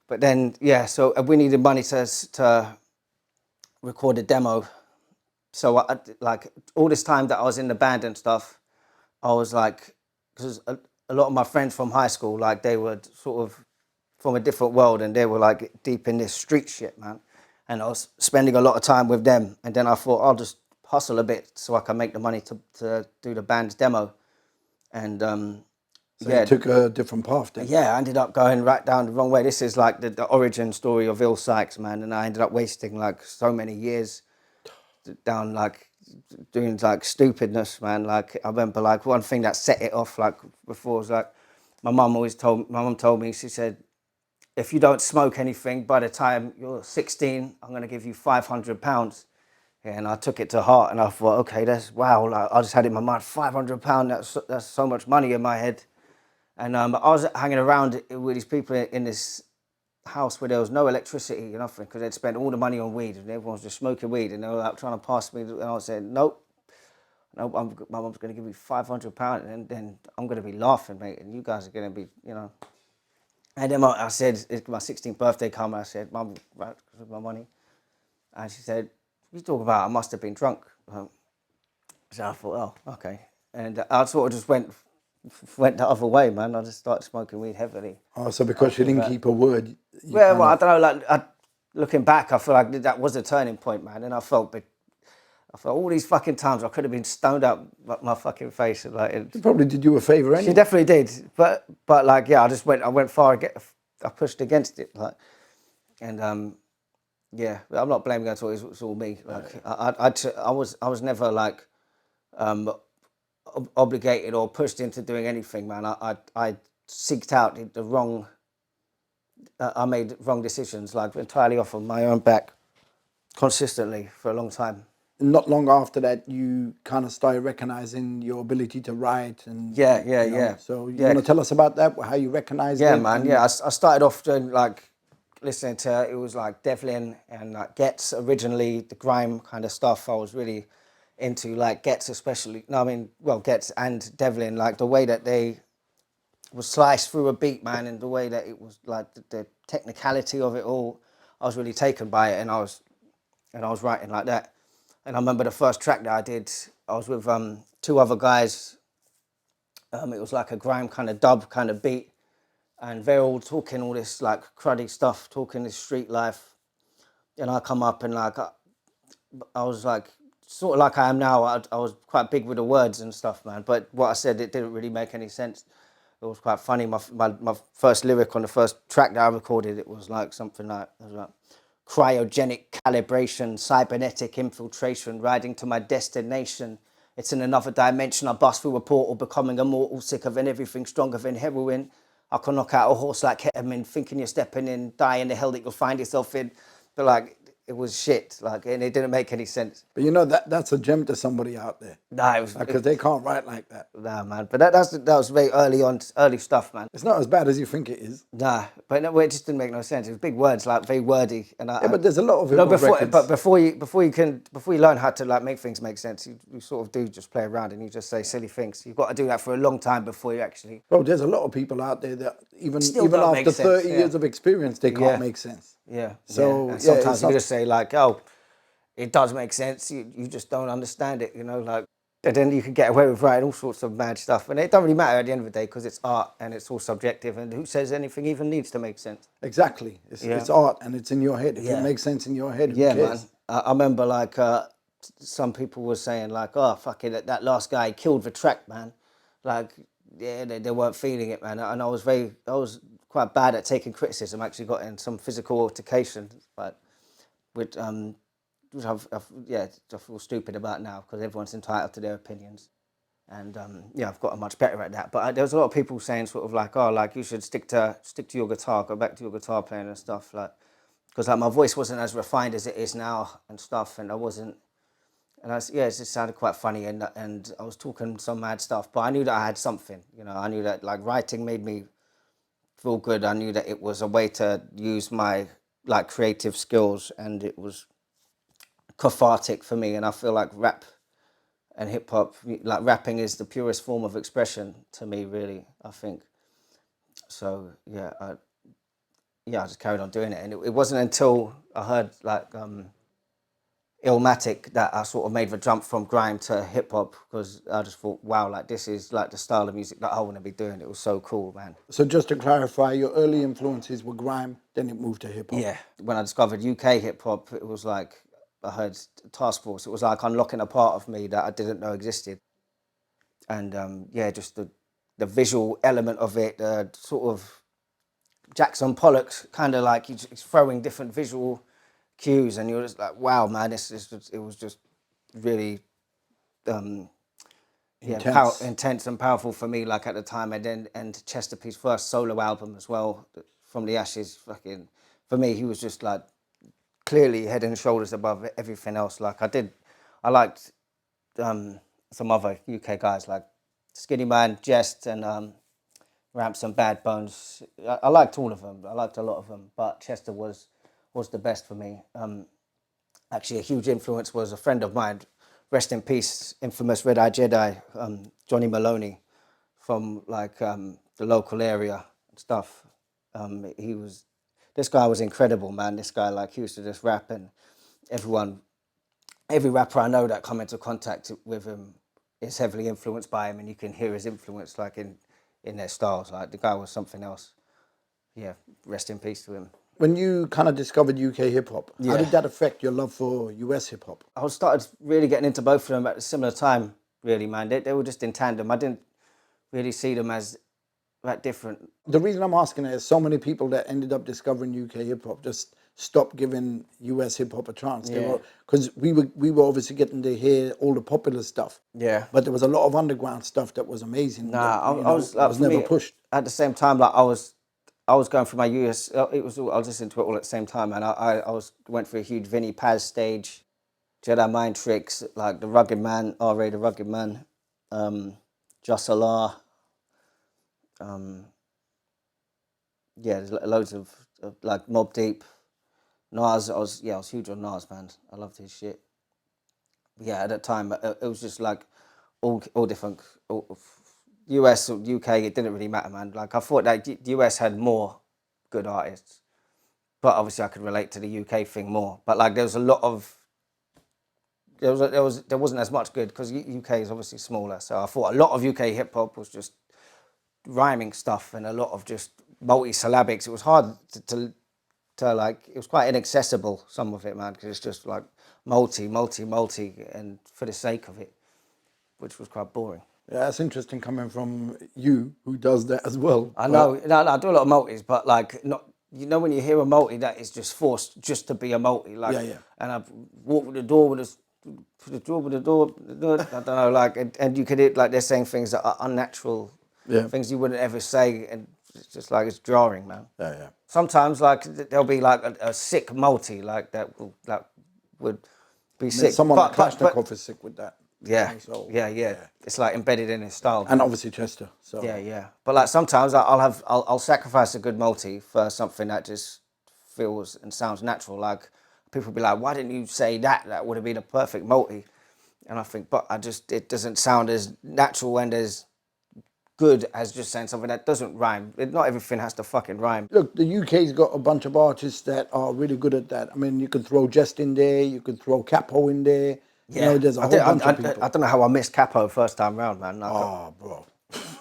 Speaker 1: But then, yeah, so we needed money to record a demo. So like all this time that I was in the band and stuff, I was like, because a lot of my friends from high school, like they were sort of from a different world, and they were like deep in this street shit, man. And I was spending a lot of time with them. And then I thought I'll just hustle a bit so I can make the money to do the band's demo. And
Speaker 2: So you took a different path then?
Speaker 1: yeah, I ended up going right down the wrong way. This is like the origin story of Sykes, man. And I ended up wasting like so many years down like doing like stupidness, man. Like I remember like one thing that set it off like before was like my mum told me, she said, if you don't smoke anything by the time you're 16, I'm going to give you £500. Yeah, and I took it to heart, and I thought, okay, that's wow. Like, I just had it in my mind, £500. That's so much money in my head. And I was hanging around with these people in this house where there was no electricity or nothing, because they'd spent all the money on weed, and everyone was just smoking weed, and they were like trying to pass me. And I said, nope, my mum's going to give me £500, and then I'm going to be laughing, mate, and you guys are going to be, you know. And then I said, it's my 16th birthday come, I said, Mum, right, with my money. And she said, what you talking about? I must have been drunk. So I thought, oh, okay. And I sort of just went the other way, man. I just started smoking weed heavily.
Speaker 2: Oh, so because you didn't keep a word.
Speaker 1: Well, I don't know, like, looking back, I feel like that was a turning point, man. And I felt all these fucking times I could have been stoned up my fucking face. Like,
Speaker 2: She probably did you a favour anyway.
Speaker 1: She definitely did, but like, yeah, I went far. I pushed against it, like, and yeah, I'm not blaming her at all. It's all me. Like, I was never like obligated or pushed into doing anything, man. I seeked out the wrong. I made wrong decisions, like entirely off of my own back, consistently for a long time.
Speaker 2: Not long after that, you kind of started recognizing your ability to write, and
Speaker 1: yeah.
Speaker 2: So you want to tell us about that? How you recognized it?
Speaker 1: Yeah, man. Yeah, I started off doing like listening to, it was like Devlin and like Gets originally, the grime kind of stuff. I was really into like Gets especially. No, I mean, well, Gets and Devlin, like the way that they was sliced through a beat, man, and the way that it was like the technicality of it all. I was really taken by it, and I was writing like that. And I remember the first track that I did, I was with two other guys. It was like a grime kind of dub kind of beat. And they're all talking all this like cruddy stuff, talking this street life. And I come up and like, I was like, sort of like I am now. I was quite big with the words and stuff, man. But what I said, it didn't really make any sense. It was quite funny. My first lyric on the first track that I recorded, it was like something like, cryogenic calibration, cybernetic infiltration, riding to my destination. It's in another dimension. I bust through a portal, becoming immortal, sicker than everything, stronger than heroin. I can knock out a horse like ketamine, thinking you're stepping in, die in the hell that you'll find yourself in. But like, it was shit, like, and it didn't make any sense.
Speaker 2: But you know, that's a gem to somebody out there.
Speaker 1: Nah, it was
Speaker 2: because they can't write like that.
Speaker 1: Nah, man. But that was very early stuff, man.
Speaker 2: It's not as bad as you think it is.
Speaker 1: Nah, but no, it just didn't make no sense. It was big words, like very wordy, and
Speaker 2: but there's a lot of it. No,
Speaker 1: before you learn how to like make things make sense, you sort of do just play around and you just say silly things. You've got to do that for a long time before you actually.
Speaker 2: Bro, there's a lot of people out there that even after 30 years of experience, they can't make sense.
Speaker 1: Yeah.
Speaker 2: So
Speaker 1: and sometimes you just say like, oh, it does make sense. You just don't understand it, you know, like. And then you can get away with writing all sorts of mad stuff. And it doesn't really matter at the end of the day because it's art and it's all subjective. And who says anything even needs to make sense?
Speaker 2: Exactly. It's art and it's in your head. If it makes sense in your head, who cares?
Speaker 1: Man. I remember like some people were saying like, oh, fuck it, that last guy killed the track, man. Like, yeah, they weren't feeling it, man. And I was quite bad at taking criticism. I actually got in some physical altercation, but with which I feel stupid about now because everyone's entitled to their opinions, and I've gotten much better at that. But there was a lot of people saying sort of like, oh, like you should stick to your guitar, go back to your guitar playing and stuff, like, because like my voice wasn't as refined as it is now and stuff, and I wasn't, and it just sounded quite funny, and I was talking some mad stuff, but I knew that I had something, you know, I knew that like writing made me feel good. I knew that it was a way to use my like creative skills, and it was cathartic for me. And I feel like rap and hip hop, like rapping, is the purest form of expression to me. Really, I think. So yeah, I just carried on doing it, and it wasn't until I heard like Illmatic that I sort of made the jump from grime to hip hop, because I just thought, wow, like this is like the style of music that I want to be doing. It was so cool, man.
Speaker 2: So just to clarify, your early influences were grime, then it moved to hip hop.
Speaker 1: Yeah. When I discovered UK hip hop, it was like I heard Task Force. It was like unlocking a part of me that I didn't know existed. And yeah, just the visual element of it, sort of Jackson Pollock's kind of like he's throwing different visual cues, and you're just like, wow, man, it was just really intense and powerful for me, like at the time. And Chester P's first solo album as well, From the Ashes, fucking, for me, he was just like clearly head and shoulders above everything else. Like I liked some other UK guys like Skinny Man, Jest, and Ramps and Bad Bones. I liked all of them. I liked a lot of them, but Chester was the best for me. Actually, a huge influence was a friend of mine, rest in peace, infamous Red Eye Jedi, Johnny Maloney, from like the local area and stuff. This guy was incredible, man. This guy, like, he used to just rap, and every rapper I know that come into contact with him is heavily influenced by him, and you can hear his influence like in their styles. Like, the guy was something else. Yeah, rest in peace to him.
Speaker 2: When you kind of discovered UK hip hop, how did that affect your love for US hip hop?
Speaker 1: I started really getting into both of them at a similar time, really, man. They were just in tandem. I didn't really see them as that different.
Speaker 2: The reason I'm asking is so many people that ended up discovering UK hip hop just stopped giving US hip hop a chance. Because we were obviously getting to hear all the popular stuff.
Speaker 1: Yeah.
Speaker 2: But there was a lot of underground stuff that was amazing.
Speaker 1: Nah,
Speaker 2: that,
Speaker 1: I was
Speaker 2: never
Speaker 1: me,
Speaker 2: pushed.
Speaker 1: at the same time. Like I was going through my US. I was listening to it all at the same time, and I went through a huge Vinnie Paz stage, Jedi Mind Tricks, like the Rugged Man, R.A. the Rugged Man, Just Allah. Yeah, there's loads of like Mobb Deep, Nas. I was huge on Nas, man. I loved his shit. Yeah, at that time it was just like all different. US or UK, it didn't really matter, man. Like, I thought that the US had more good artists, but obviously I could relate to the UK thing more. But like, there was a lot of there wasn't as much good, because UK is obviously smaller. So I thought a lot of UK hip hop was just rhyming stuff and a lot of just multi-syllabics. It was hard to like, it was quite inaccessible, some of it, man, because it's just like multi, and for the sake of it, which was quite boring.
Speaker 2: Yeah, that's interesting coming from you, who does that as well.
Speaker 1: I know, no, I do a lot of multis, but like, not, you know, when you hear a multi that is just forced just to be a multi, like, and I've walked with the door with the door, I don't know, like, and you could hear, like, they're saying things that are unnatural, things you wouldn't ever say, and it's just like, it's jarring, man.
Speaker 2: Yeah.
Speaker 1: Sometimes, like, there'll be like a sick multi, like, that would be sick.
Speaker 2: Someone like Kalashnikov is sick with that.
Speaker 1: Yeah, yeah. It's like embedded in his style.
Speaker 2: And obviously Chester. So
Speaker 1: Yeah. But like, sometimes I'll sacrifice a good multi for something that just feels and sounds natural. Like, people be like, why didn't you say that? That would have been a perfect multi. And I think, but it doesn't sound as natural and as good as just saying something that doesn't rhyme. Not everything has to fucking rhyme.
Speaker 2: Look, the UK's got a bunch of artists that are really good at that. I mean, you could throw Jest in there, you could throw Capo in there.
Speaker 1: Yeah,
Speaker 2: you know, there's a whole bunch of people.
Speaker 1: I don't know how I missed Capo first time round, man.
Speaker 2: Bro.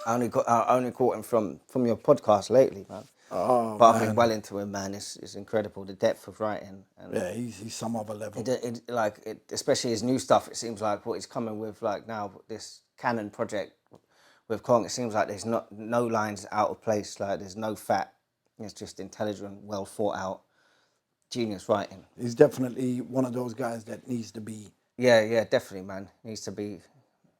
Speaker 1: I only caught him from your podcast lately, man. But I've been well into him, man. It's incredible, the depth of writing. And
Speaker 2: yeah, he's some other level.
Speaker 1: Especially his new stuff. It seems like what he's coming with, like now, this Canon project with Kong. It seems like there's no lines out of place. Like, there's no fat. It's just intelligent, well thought out, genius writing.
Speaker 2: He's definitely one of those guys that needs to be.
Speaker 1: Yeah, definitely, man. Needs to be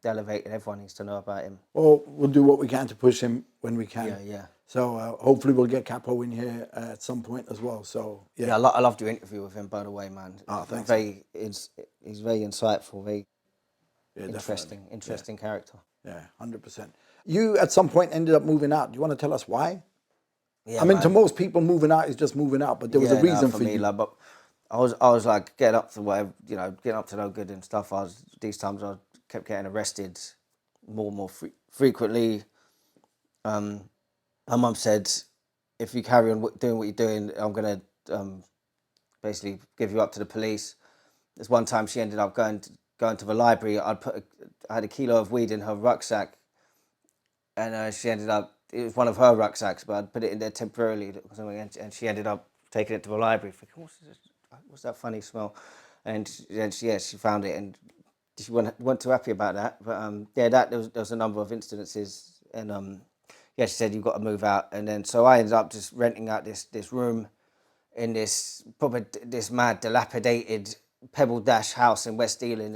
Speaker 1: elevated. Everyone needs to know about him.
Speaker 2: Well, we'll do what we can to push him when we can.
Speaker 1: Yeah.
Speaker 2: So hopefully we'll get Capo in here at some point as well. So
Speaker 1: yeah, I loved your interview with him, by the way, man.
Speaker 2: Oh, thanks.
Speaker 1: He's very insightful, very interesting character.
Speaker 2: Yeah, 100%. You at some point ended up moving out. Do you want to tell us why?
Speaker 1: Yeah,
Speaker 2: I mean, to
Speaker 1: man.
Speaker 2: most people, moving out is just moving out, but there was a
Speaker 1: Yeah, no,
Speaker 2: reason
Speaker 1: for
Speaker 2: for
Speaker 1: me,
Speaker 2: you.
Speaker 1: like, but I was like getting up to whatever, you know, getting up to no good and stuff. These times I kept getting arrested more and more frequently. My mum said, if you carry on doing what you're doing, I'm gonna basically give you up to the police. There's one time she ended up going to the library. I had a kilo of weed in her rucksack, and she ended up. It was one of her rucksacks, but I'd put it in there temporarily, and she ended up taking it to the library. Thinking, what's that funny smell? And she found it, and she wasn't too happy about that. But yeah, there was a number of incidences, and yeah, she said you've got to move out, and then so I ended up just renting out this room in this mad dilapidated Pebble Dash house in West Ealing.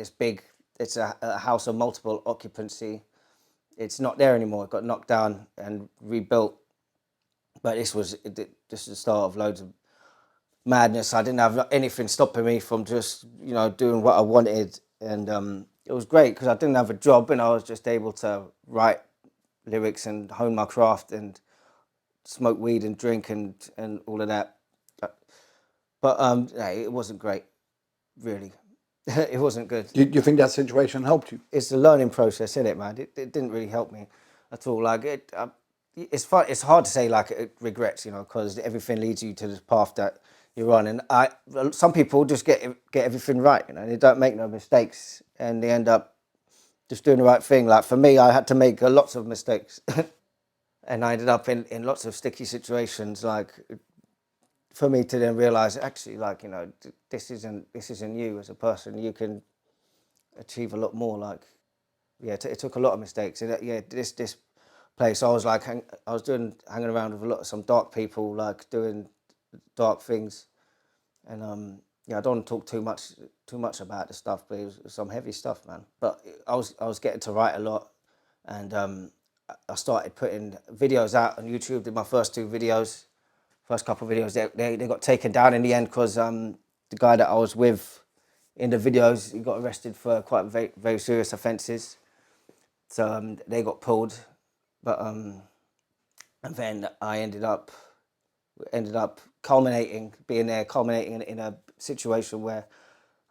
Speaker 1: It's a house of multiple occupancy. It's not there anymore. It got knocked down and rebuilt. But this was the start of loads of madness. I didn't have anything stopping me from just doing what I wanted, and it was great because I didn't have a job and I was just able to write lyrics and hone my craft and smoke weed and drink and all of that. But it wasn't great, really. It wasn't good.
Speaker 2: Do you think that situation helped you?
Speaker 1: It's a learning process, isn't it, man? It didn't really help me at all. Like it's fun. It's hard to say like regrets, because everything leads you to this path that you're on. And some people just get everything right, they don't make no mistakes, and they end up just doing the right thing. Like for me, I had to make lots of mistakes, and I ended up in lots of sticky situations. Like for me to then realize, actually, like this isn't you as a person. You can achieve a lot more. Like, yeah, it took a lot of mistakes. And yeah, this place, I was like, hanging around with some dark people, like doing dark things, and yeah, I don't want to talk too much about the stuff, but it was some heavy stuff, man. But I was getting to write a lot, and I started putting videos out on YouTube. Did my first two videos, first couple of videos. They got taken down in the end because the guy that I was with in the videos, he got arrested for quite very, very serious offences. So they got pulled, but and then I ended up culminating in a situation where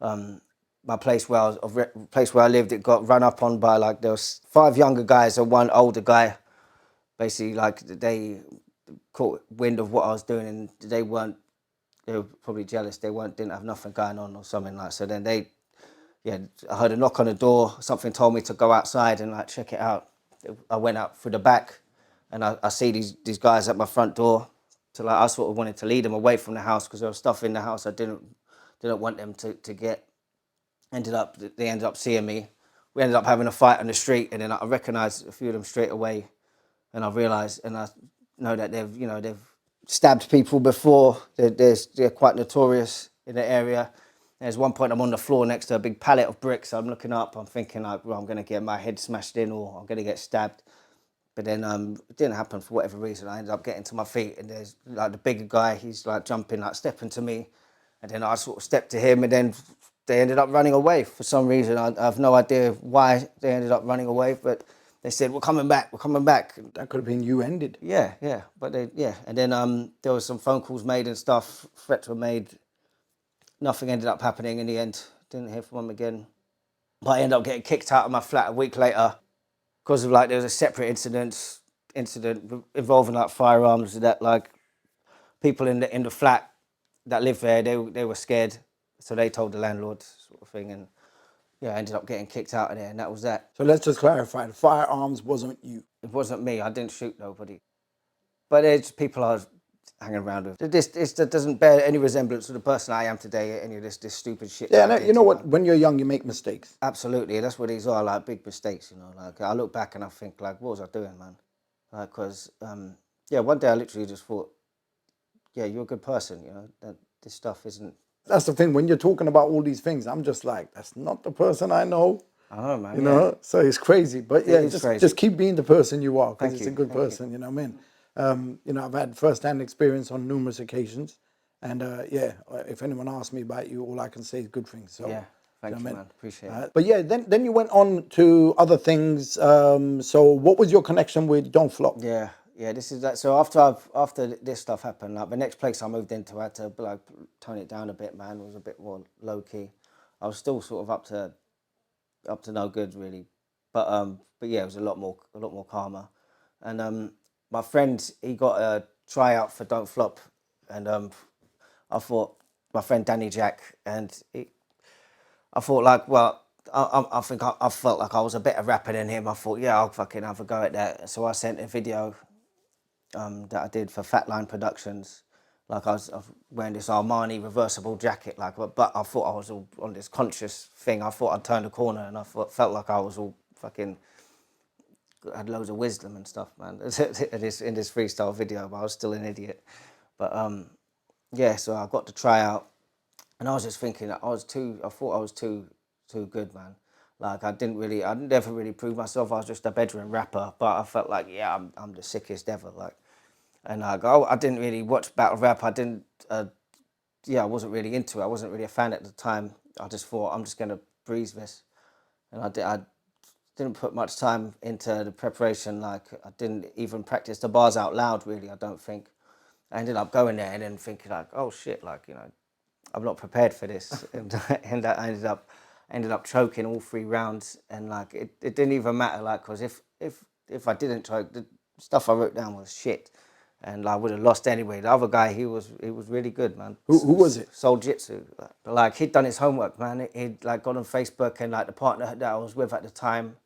Speaker 1: my place place where I lived, it got run up on by there was 5 younger guys and 1 older guy. Basically, they caught wind of what I was doing, and they were probably jealous. Didn't have nothing going on or something like. So then I heard a knock on the door. Something told me to go outside and check it out. I went out through the back, and I see these guys at my front door. So I sort of wanted to lead them away from the house because there was stuff in the house I didn't want them to get. They ended up seeing me. We ended up having a fight on the street, and then I recognised a few of them straight away, and I realised, and I know that they've stabbed people before. They're quite notorious in the area. There's one point I'm on the floor next to a big pallet of bricks. I'm looking up. I'm thinking I'm going to get my head smashed in or I'm going to get stabbed. But then it didn't happen for whatever reason. I ended up getting to my feet, and there's the bigger guy. He's jumping, stepping to me, and then I sort of stepped to him, and then they ended up running away for some reason. I have no idea why they ended up running away, but they said, we're coming back.
Speaker 2: That could have been you ended.
Speaker 1: Yeah, but and then there was some phone calls made and stuff. Threats were made. Nothing ended up happening in the end. Didn't hear from them again. But I ended up getting kicked out of my flat a week later because of there was a separate incident involving firearms that people in the flat that lived there, they were scared, so they told the landlord, sort of thing, and yeah, I ended up getting kicked out of there, and that was that.
Speaker 2: So let's just clarify, the firearms wasn't you.
Speaker 1: It wasn't me. I didn't shoot nobody. But it's people I was hanging around with. This doesn't bear any resemblance to the person I am today, any of this stupid shit.
Speaker 2: Yeah, no, you know what? When you're young, you make mistakes.
Speaker 1: Absolutely, that's what these are, big mistakes, I look back and I think, what was I doing, man? Because, one day I literally just thought, yeah, you're a good person, that this stuff isn't...
Speaker 2: That's the thing, when you're talking about all these things, I'm just like, that's not the person I know.
Speaker 1: I know, man.
Speaker 2: You know, so it's crazy. But yeah, just keep being the person you are, because it's a good person, you know what I mean? I've had first-hand experience on numerous occasions. And if anyone asks me about you, all I can say is good things. So,
Speaker 1: yeah, thank you, man. Appreciate it.
Speaker 2: But yeah, then you went on to other things. So what was your connection with Don't Flop?
Speaker 1: Yeah, Yeah, this is that. So after this stuff happened, like the next place I moved into, I had to like tone it down a bit, man. It was a bit more low key. I was still sort of up to no good really, but yeah, it was a lot more calmer. And my friend, he got a tryout for Don't Flop, and I thought my friend Danny Jack, and I thought like, well, I think I felt like I was a better rapper than him. I thought, yeah, I'll fucking have a go at that. So I sent a video that I did for Fatline Productions. Like I was wearing this Armani reversible jacket, like, but I thought I was all on this conscious thing. I thought I'd turned a corner, and felt like I was all fucking had loads of wisdom and stuff, man. In this freestyle video, but I was still an idiot. But yeah, so I got to try out, and I was just thinking that I thought I was too good, man. Like I never really proved myself. I was just a bedroom rapper, but I felt like, yeah, I'm the sickest ever, like. And I didn't really watch battle rap. I didn't, yeah, I wasn't really into it. I wasn't really a fan at the time. I just thought I'm just gonna breeze this, and I didn't put much time into the preparation. Like I didn't even practice the bars out loud. Really, I don't think. I ended up going there and then thinking like, oh shit, like I'm not prepared for this, and I ended up choking all 3 rounds, and like it didn't even matter, like, because if I didn't choke, the stuff I wrote down was shit, and I would have lost anyway. The other guy, he was really good, man.
Speaker 2: Who was it?
Speaker 1: Soul Jitsu, but like he'd done his homework, man. He'd like got on Facebook, and like the partner that I was with at the time,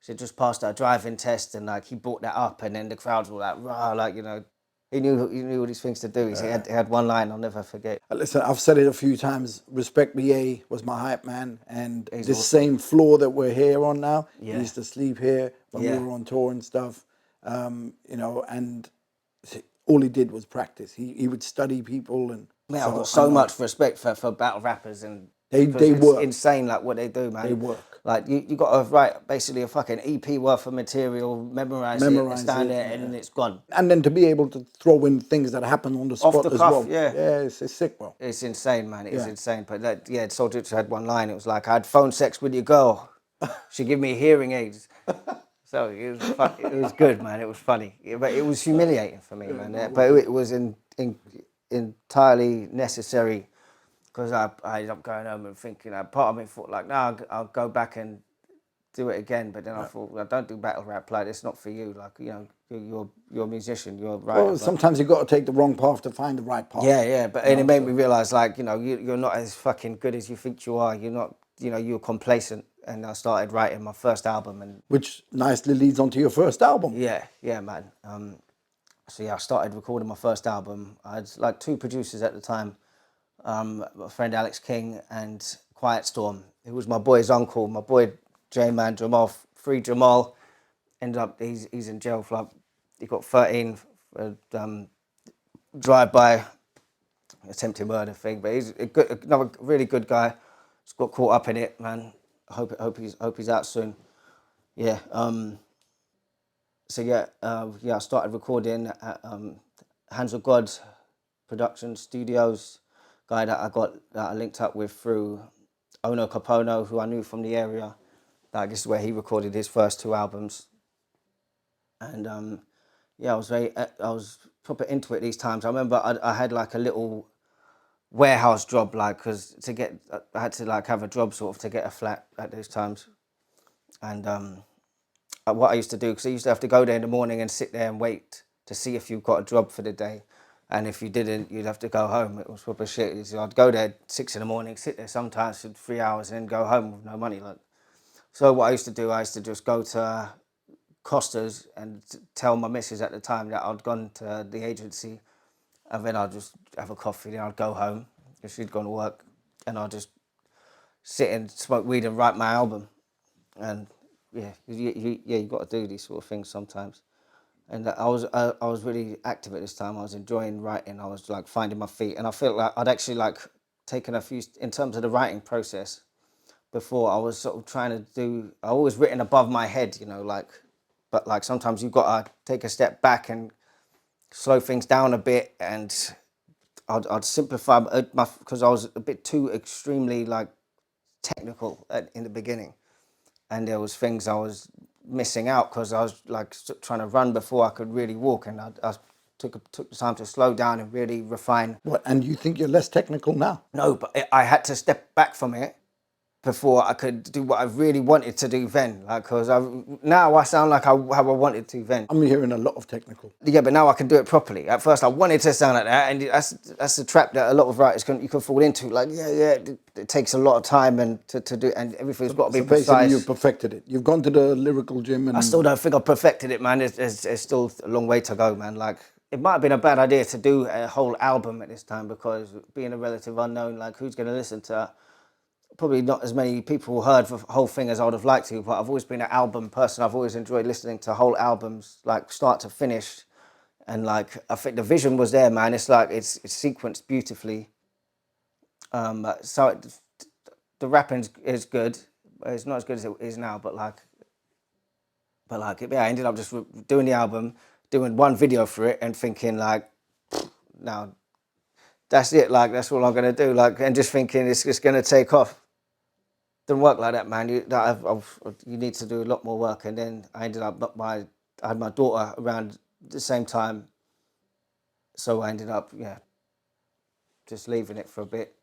Speaker 1: she just passed her driving test, and like he brought that up, and then the crowds were like, rah, like he knew all these things to do. He had one line I'll never forget.
Speaker 2: Listen, I've said it a few times. Respect BA was my hype man, and
Speaker 1: He's
Speaker 2: this
Speaker 1: awesome.
Speaker 2: same floor that we're here on now, he
Speaker 1: Yeah.
Speaker 2: used to sleep here when we
Speaker 1: Yeah.
Speaker 2: were on tour and stuff. And all he did was practice. He would study people, and
Speaker 1: Man, I've
Speaker 2: so
Speaker 1: got
Speaker 2: I
Speaker 1: so
Speaker 2: know
Speaker 1: much respect for battle rappers, and
Speaker 2: they
Speaker 1: because it's
Speaker 2: work.
Speaker 1: insane like what they do, man.
Speaker 2: They work.
Speaker 1: Like you got to write basically a fucking EP worth of material, memorize it, and
Speaker 2: Memorize
Speaker 1: stand
Speaker 2: it,
Speaker 1: there,
Speaker 2: yeah.
Speaker 1: and then it's gone.
Speaker 2: And then to be able to throw in things that happen on the
Speaker 1: Off
Speaker 2: spot
Speaker 1: the
Speaker 2: as
Speaker 1: cuff,
Speaker 2: well.
Speaker 1: yeah.
Speaker 2: Yeah, it's sick, bro.
Speaker 1: It's insane, man. It is
Speaker 2: Yeah.
Speaker 1: insane. But that, yeah, Soul Jitsu had one line. It was like, I had phone sex with your girl. She gave me hearing aids. So it was good, man. It was funny, but it was humiliating for me, man. But it was entirely necessary, because I ended up going home and thinking. Part of me thought like, no, I'll go back and do it again. But then I thought, well, don't do battle rap. Like it's not for you. Like you're a musician. You're a writer.
Speaker 2: Well, sometimes you got to take the wrong path to find the right path.
Speaker 1: Yeah. But and it made me realize, like, you're not as fucking good as you think you are. You're not. You're complacent. And I started writing my first album, and
Speaker 2: Which nicely leads on to your first album.
Speaker 1: yeah, man. So yeah, I started recording my first album. I had like 2 producers at the time, my friend Alex King and Quiet Storm, who was my boy's uncle. My boy J-Man Jamal, free Jamal, ended up he's in jail for like, he got 13 for drive-by attempted murder thing. But he's another really good guy. Just got caught up in it, man. Hope he's out soon. Yeah. So yeah, I started recording at Hands of God Production Studios. Guy that I linked up with through Ono Capono, who I knew from the area. Like this is where he recorded his first 2 albums. And yeah, I was proper into it these times. I remember I had like a little warehouse job, like, because I had to like have a job sort of to get a flat at those times. And what I used to do, because I used to have to go there in the morning and sit there and wait to see if you got a job for the day. And if you didn't, you'd have to go home. It was proper shit. So I'd go there 6 in the morning, sit there sometimes for 3 hours, and then go home with no money. Like, so what I used to do, I used to just go to Costa's and tell my missus at the time that I'd gone to the agency, and then I'd just have a coffee, then I'd go home if she'd gone to work, and I'd just sit and smoke weed and write my album. And yeah, you got to do these sort of things sometimes. And I was really active at this time. I was enjoying writing. I was like finding my feet, and I felt like I'd actually like taken a few in terms of the writing process. Before I was sort of trying to do, I always written above my head, but like sometimes you've got to take a step back and slow things down a bit, and I'd simplify because I was a bit too extremely like technical in the beginning, and there was things I was missing out because I was like trying to run before I could really walk, and I took the time to slow down and really refine.
Speaker 2: What? And you think you're less technical now?
Speaker 1: No, but I had to step back from it before I could do what I really wanted to do then. Like, because now I sound like how I wanted to then.
Speaker 2: I'm hearing a lot of technical.
Speaker 1: Yeah, but now I can do it properly. At first, I wanted to sound like that, and that's the trap that a lot of writers you can fall into. Like, it takes a lot of time and to do, and everything's got to be
Speaker 2: So basically,
Speaker 1: precise.
Speaker 2: you've perfected it. You've gone to the lyrical gym, and
Speaker 1: I still don't think I've perfected it, man. There's still a long way to go, man. Like, it might have been a bad idea to do a whole album at this time because being a relative unknown, like, who's going to listen to? Probably not as many people heard the whole thing as I would have liked to, but I've always been an album person. I've always enjoyed listening to whole albums, like start to finish. And like, I think the vision was there, man. It's like, it's sequenced beautifully. So the rapping is good. It's not as good as it is now, but yeah, I ended up just doing the album, doing one video for it and thinking like, now that's it. Like, that's all I'm going to do. Like, and just thinking it's just going to take off. Didn't work like that, man. You need to do a lot more work. And then I ended up, I had my daughter around the same time. So I ended up, just leaving it for a bit.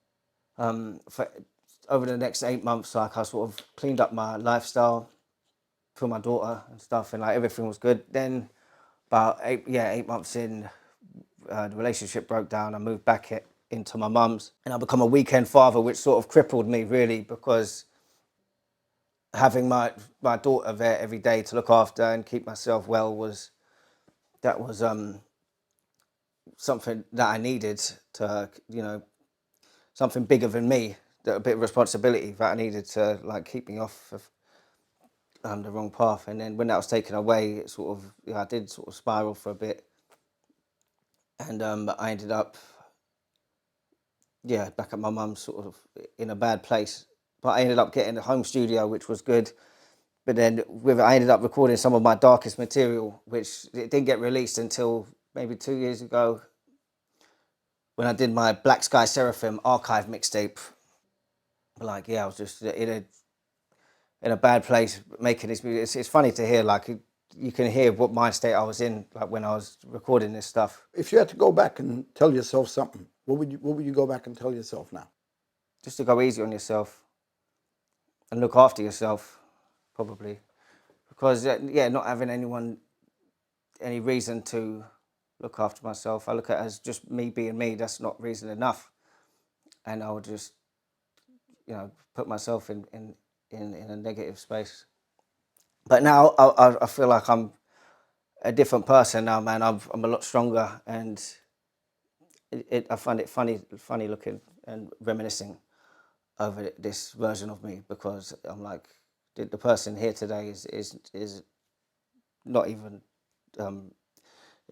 Speaker 1: Over the next 8 months, like, I sort of cleaned up my lifestyle for my daughter and stuff, and like everything was good. Then about 8 months in, the relationship broke down. I moved back into my mum's, and I become a weekend father, which sort of crippled me really, because having my daughter there every day to look after and keep myself well was something that I needed to, something bigger than me, a bit of responsibility that I needed to like keep me off of the wrong path. And then when that was taken away, it sort of, I did sort of spiral for a bit, and I ended up back at my mum's, sort of in a bad place. But I ended up getting a home studio, which was good. But then with it, I ended up recording some of my darkest material, which it didn't get released until maybe 2 years ago, when I did my Black Sky Seraphim archive mixtape. Like, I was just in a bad place making this music. It's funny to hear, like, you can hear what mind state I was in, like, when I was recording this stuff.
Speaker 2: if you had to go back and tell yourself something, what would you go back and tell yourself now?
Speaker 1: Just to go easy on yourself and look after yourself, probably. Because, not having any reason to look after myself, I look at it as just me being me. That's not reason enough. And I would just, put myself in a negative space. But now I feel like I'm a different person now, man. I'm a lot stronger, and I find it funny looking and reminiscing over this version of me, because I'm like, the person here today is not even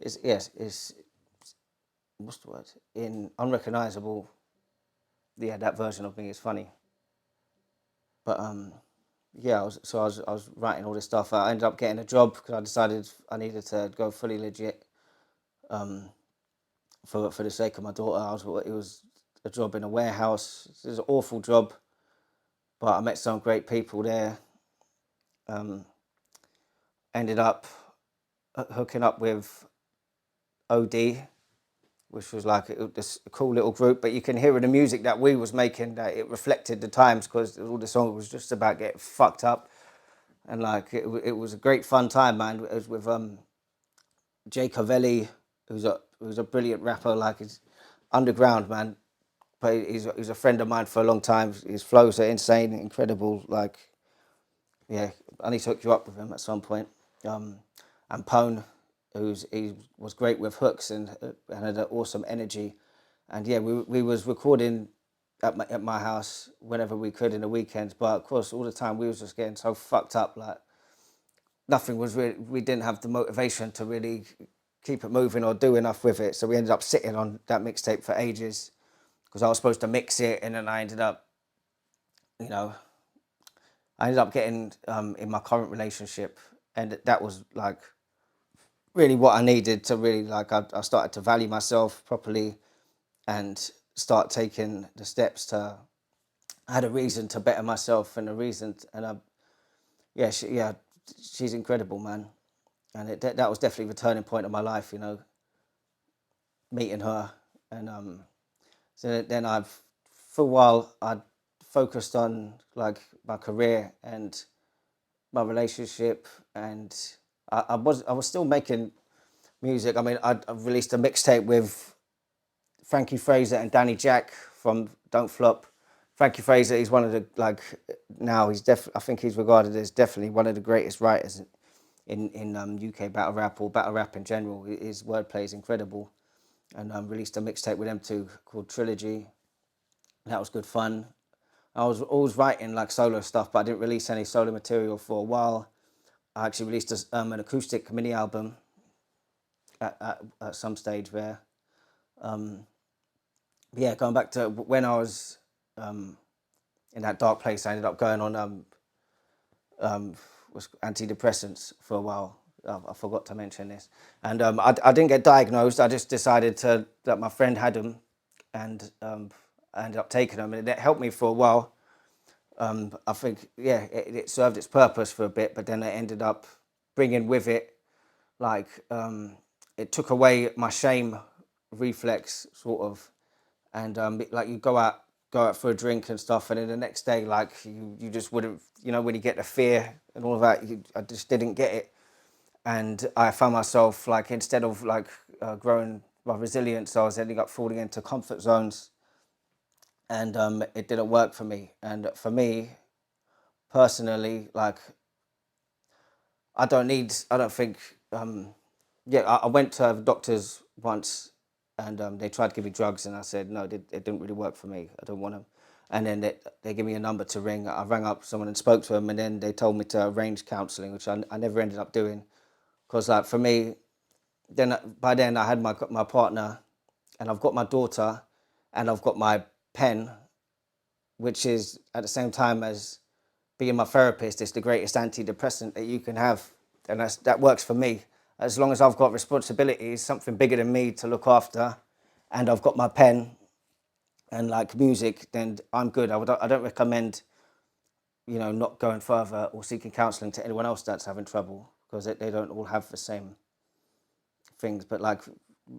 Speaker 1: is what's the word, unrecognizable. Yeah, that version of me is funny. But I was writing all this stuff. I ended up getting a job because I decided I needed to go fully legit for the sake of my daughter. It was a job in a warehouse. It was an awful job, but I met some great people there. Ended up hooking up with OD, which was like this cool little group. But you can hear in the music that we was making that it reflected the times, because all the song was just about getting fucked up. And like, it was a great fun time, man. It was with Jay Covelli, who's a brilliant rapper. Like, he's underground, man. But he's a friend of mine for a long time. His flows are insane, incredible. Like, I need to hook you up with him at some point. And Pone, he was great with hooks and had an awesome energy. And we was recording at my house whenever we could in the weekends. But of course, all the time we was just getting so fucked up. Like, nothing was really, we didn't have the motivation to really keep it moving or do enough with it. So we ended up sitting on that mixtape for ages, because I was supposed to mix it, and then I ended up getting in my current relationship, and that was like really what I needed to really, like, I started to value myself properly and start taking the steps to, I had a reason to better myself, and a reason, and she's incredible, man. And that was definitely the turning point of my life, you know, meeting her. And so then for a while, I focused on like my career and my relationship, and I was still making music. I mean, I released a mixtape with Frankie Fraser and Danny Jack from Don't Flop. Frankie Fraser, he's one of the, like, now he's I think he's regarded as definitely one of the greatest writers in UK battle rap, or battle rap in general. His wordplay is incredible, and released a mixtape with them two called Trilogy. That was good fun. I was always writing like solo stuff, but I didn't release any solo material for a while. I actually released an acoustic mini album at some stage there. Yeah, going back to when I was in that dark place, I ended up going on antidepressants for a while. I forgot to mention this, and I didn't get diagnosed. I just decided that my friend had them, and I ended up taking them, and it helped me for a while. I think, yeah, it served its purpose for a bit, but then it ended up bringing with it, like, it took away my shame reflex, sort of, and like you go out for a drink and stuff, and then the next day, like, you just wouldn't, you know, when you get the fear and all of that, I just didn't get it, and I found myself, like, instead of like growing my resilience, I was ending up falling into comfort zones, and it didn't work for me. And for me personally, like, I don't think, yeah, I went to the doctors once, and they tried to give me drugs, and I said, no, it didn't really work for me. I don't want them. And then they gave me a number to ring. I rang up someone and spoke to them, and then they told me to arrange counselling, which I never ended up doing. Because, like, for me, by then I had my partner, and I've got my daughter, and I've got my pen, which is at the same time as being my therapist. It's the greatest antidepressant that you can have, and that works for me. As long as I've got responsibilities, something bigger than me to look after, and I've got my pen and like music, then I'm good. I don't recommend, you know, not going further or seeking counselling to anyone else that's having trouble, because they don't all have the same things. But like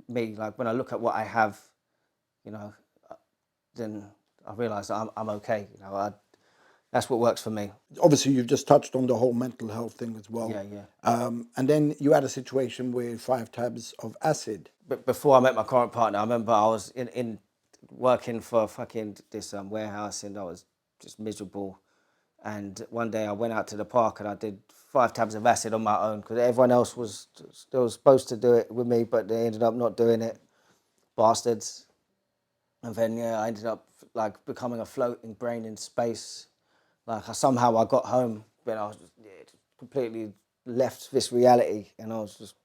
Speaker 1: me, like when I look at what I have, you know, then I realise that I'm okay. You know, that's what works for me.
Speaker 2: Obviously, you've just touched on the whole mental health thing as well.
Speaker 1: Yeah, yeah.
Speaker 2: And then you had a situation with 5 tabs of acid.
Speaker 1: But before I met my current partner, I remember I was in working for fucking this warehouse, and I was just miserable. And one day I went out to the park and I did 5 tabs of acid on my own, because everyone else was still supposed to do it with me, but they ended up not doing it, bastards. And then, yeah, I ended up like becoming a floating brain in space. Like, somehow I got home, but I was just, yeah, just completely left this reality, and I was just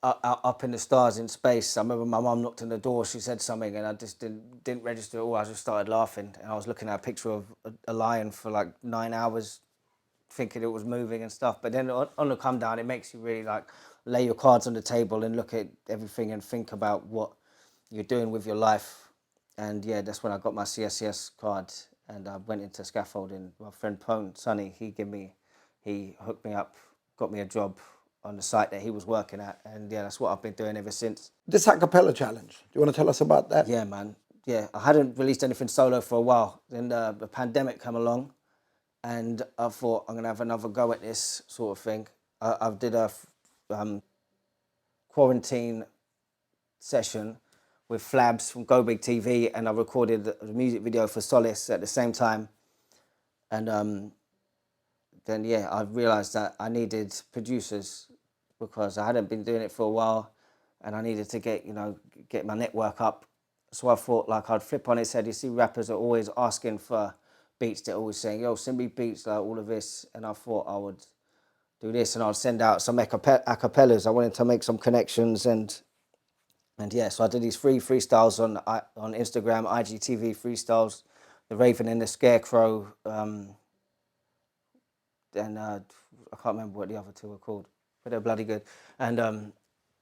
Speaker 1: up in the stars in space. I remember my mum knocked on the door, she said something, and I just didn't register at all. I just started laughing, and I was looking at a picture of a lion for like 9 hours, thinking it was moving and stuff. But then on the come down, it makes you really like lay your cards on the table and look at everything and think about what you're doing with your life. And yeah, that's when I got my CSCS card, and I went into scaffolding. My friend Pone, Sonny, he hooked me up, got me a job on the site that he was working at, and yeah, that's what I've been doing ever since.
Speaker 2: This a cappella challenge, do you want to tell us about that?
Speaker 1: Yeah, man. Yeah, I hadn't released anything solo for a while. Then the pandemic came along, and I thought I'm gonna have another go at this sort of thing. I did a quarantine session with Flabs from Go Big TV, and I recorded the music video for Solace at the same time. And then yeah, I realised that I needed producers, because I hadn't been doing it for a while, and I needed to get my network up. So I thought, like, I'd flip on its head. You see, rappers are always asking for beats. They're always saying, "Yo, send me beats," like all of this. And I thought I would do this, and I'd send out some acapellas. I wanted to make some connections, and yeah, so I did these free freestyles on Instagram, IGTV freestyles, the Raven and the Scarecrow. And I can't remember what the other two were called, but they're bloody good. And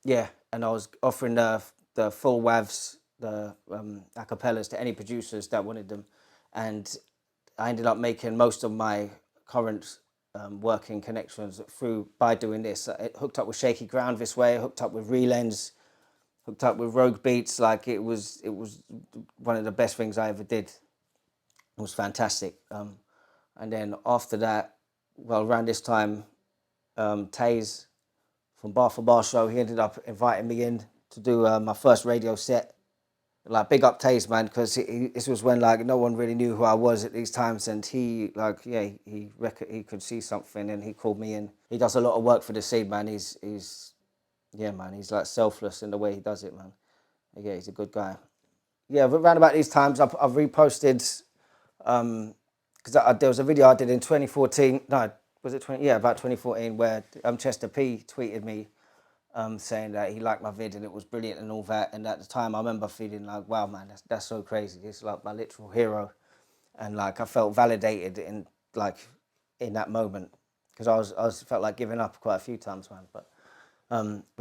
Speaker 1: yeah, and I was offering the full WAVs, the acapellas, to any producers that wanted them, and I ended up making most of my current working connections through by doing this. It hooked up with Shaky Ground this way, hooked up with Relens, hooked up with Rogue Beats. Like it was one of the best things I ever did. It was fantastic. And then after that, well, around this time, Taze from Bar for Bar Show, he ended up inviting me in to do my first radio set. Like, big up Taze, man, because this was when, like, no one really knew who I was at these times, and he, like, yeah, he could see something, and he called me in. He does a lot of work for the scene, man. Yeah, man, he's, like, selfless in the way he does it, man. Yeah, he's a good guy. Yeah, but around about these times, I've reposted, because there was a video I did in 2014, no, was it 20? Yeah, about 2014, where Chester P tweeted me, saying that he liked my vid and it was brilliant and all that. And at the time, I remember feeling like, wow, man, that's so crazy. It's like my literal hero. And like, I felt validated in that moment, because I was felt like giving up quite a few times, man. But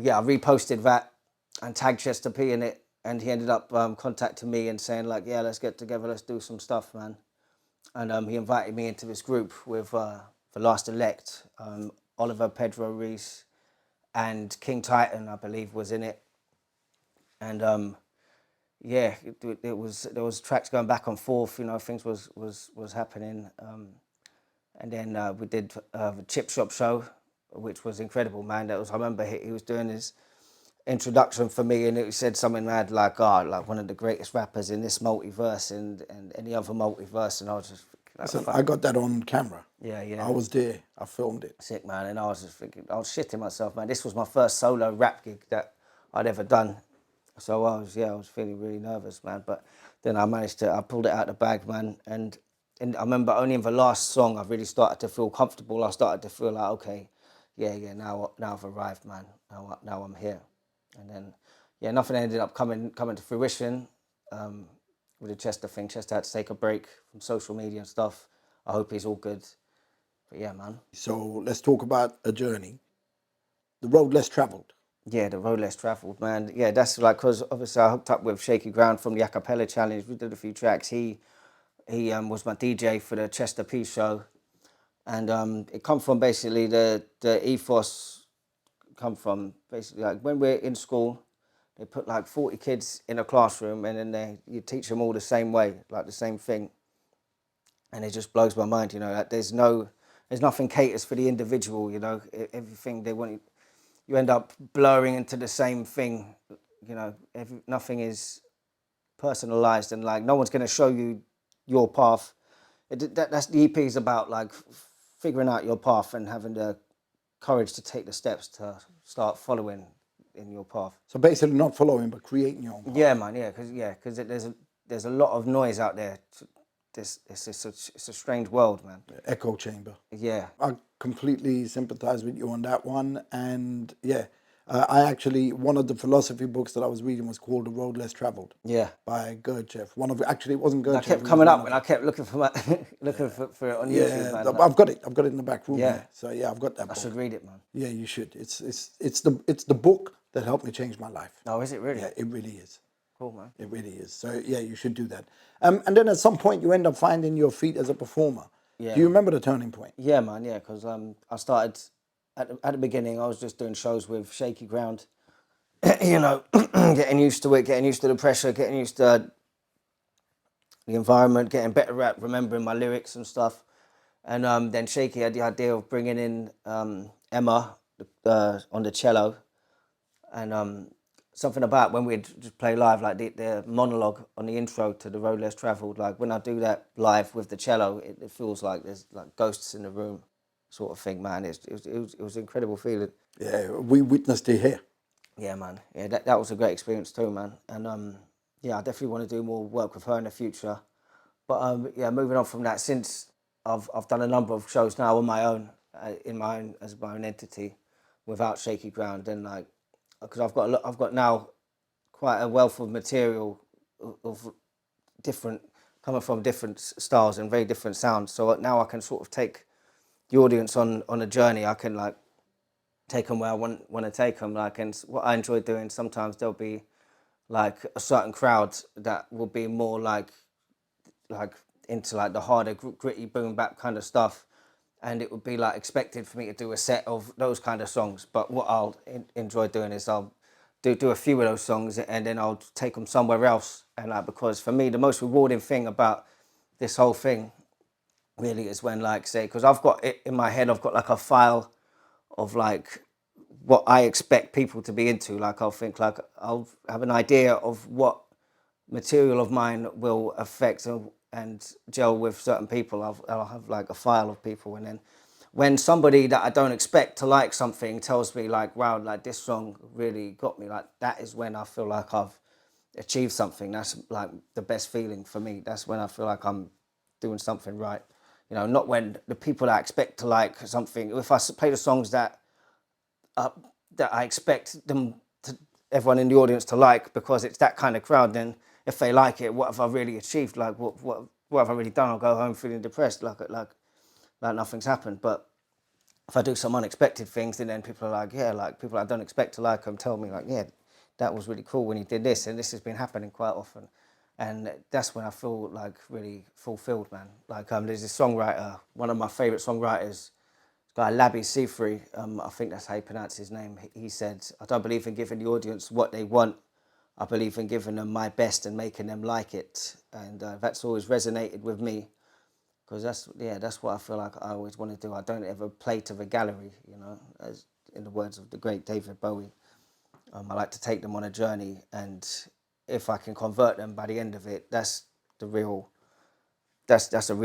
Speaker 1: yeah, I reposted that and tagged Chester P in it, and he ended up contacting me and saying like, yeah, let's get together, let's do some stuff, man. And he invited me into this group with The Last Elect, Oliver Pedro Reese, and King Titan, I believe, was in it. And yeah, there was tracks going back and forth. You know, things was happening. And then we did the Chip Shop show, which was incredible, man. I remember he was doing his introduction for me, and it said something mad like, "Oh, like one of the greatest rappers in this multiverse and any other multiverse." And I was just like,
Speaker 2: Listen, I got that on camera.
Speaker 1: Yeah, yeah.
Speaker 2: I was there. I filmed it.
Speaker 1: Sick, man. And I was just thinking, I was shitting myself, man. This was my first solo rap gig that I'd ever done. So I was feeling really nervous, man. But then I pulled it out of the bag, man. And I remember only in the last song, I really started to feel comfortable. I started to feel like, okay, yeah, now I've arrived, man. Now I'm here. And then, yeah, nothing ended up coming to fruition with the Chester thing. Chester had to take a break from social media and stuff. I hope he's all good. But yeah, man.
Speaker 2: So let's talk about a journey. The road less traveled.
Speaker 1: Yeah, the road less travelled, man. Yeah, that's like, because obviously I hooked up with Shaky Ground from the Acapella Challenge. We did a few tracks. He was my DJ for the Chester P show. And it come from basically the ethos come from basically like when we're in school, they put like 40 kids in a classroom, and then you teach them all the same way, like the same thing. And it just blows my mind, you know, that there's nothing caters for the individual, you know, everything they want, you end up blurring into the same thing, you know, nothing is personalized, and like no one's going to show you your path. That's the EP is about, like figuring out your path and having the courage to take the steps to start following in your path.
Speaker 2: So basically not following, but creating your own path.
Speaker 1: Yeah, man, because there's a lot of noise out there. It's a strange world, man.
Speaker 2: Echo chamber.
Speaker 1: Yeah.
Speaker 2: I completely sympathize with you on that one. And yeah, I actually, one of the philosophy books that I was reading was called The Road Less Traveled.
Speaker 1: Yeah.
Speaker 2: By Gurdjieff. Actually, it wasn't Gurdjieff.
Speaker 1: I kept coming up and I kept looking for for it on YouTube, man.
Speaker 2: I've got it in the back room.
Speaker 1: Yeah.
Speaker 2: There. So yeah, I've got that book.
Speaker 1: I should read it, man.
Speaker 2: Yeah, you should. It's the book that helped me change my life.
Speaker 1: Oh, is it really?
Speaker 2: Yeah, it really is.
Speaker 1: Cool, man.
Speaker 2: It really is. So yeah, you should do that. And then at some point you end up finding your feet as a performer. Yeah. Do you remember the turning point?
Speaker 1: Yeah, man. Yeah, because I started at the beginning. I was just doing shows with Shaky Ground. You know, getting used to it, getting used to the pressure, getting used to the environment, getting better at remembering my lyrics and stuff. And then Shaky had the idea of bringing in Emma on the cello, and something about when we'd just play live, like the monologue on the intro to The Road Less Travelled, like when I do that live with the cello, it feels like there's like ghosts in the room, sort of thing, man. It was an incredible feeling.
Speaker 2: Yeah, we witnessed it here.
Speaker 1: Yeah, man. Yeah, that was a great experience too, man. And yeah, I definitely want to do more work with her in the future. But yeah, moving on from that, since I've done a number of shows now on my own, as my own entity, without Shaky Ground, and like, because I've got now quite a wealth of material of different, coming from different styles and very different sounds. So now I can sort of take the audience on a journey. I can like take them where I want to take them. Like, and what I enjoy doing, sometimes there'll be like a certain crowd that will be more like into like the harder, gritty boom bap kind of stuff, and it would be like expected for me to do a set of those kind of songs. But what I'll enjoy doing is I'll do a few of those songs, and then I'll take them somewhere else. And like, because for me, the most rewarding thing about this whole thing really is when, like, say, because I've got it in my head, I've got like a file of like what I expect people to be into. Like, I'll think, like, I'll have an idea of what material of mine will affect and gel with certain people. I'll have like a file of people, and then when somebody that I don't expect to like something tells me like, wow, like this song really got me, like that is when I feel like I've achieved something. That's like the best feeling for me. That's when I feel like I'm doing something right. You know, not when the people that I expect to like something, if I play the songs that I expect them to, everyone in the audience to like, because it's that kind of crowd, then if they like it, what have I really achieved? Like what have I really done? I'll go home feeling depressed, like nothing's happened. But if I do some unexpected things, and then people are like, yeah, like people I don't expect to like them tell me like, yeah, that was really cool when you did this, and this has been happening quite often. And that's when I feel like really fulfilled, man. Like there's this songwriter, one of my favourite songwriters, guy Labby Sifri, I think that's how you pronounce his name. He said, I don't believe in giving the audience what they want. I believe in giving them my best and making them like it. And that's always resonated with me, because that's what I feel like I always want to do. I don't ever play to the gallery, you know, as in the words of the great David Bowie. I like to take them on a journey, and if I can convert them by the end of it, that's a real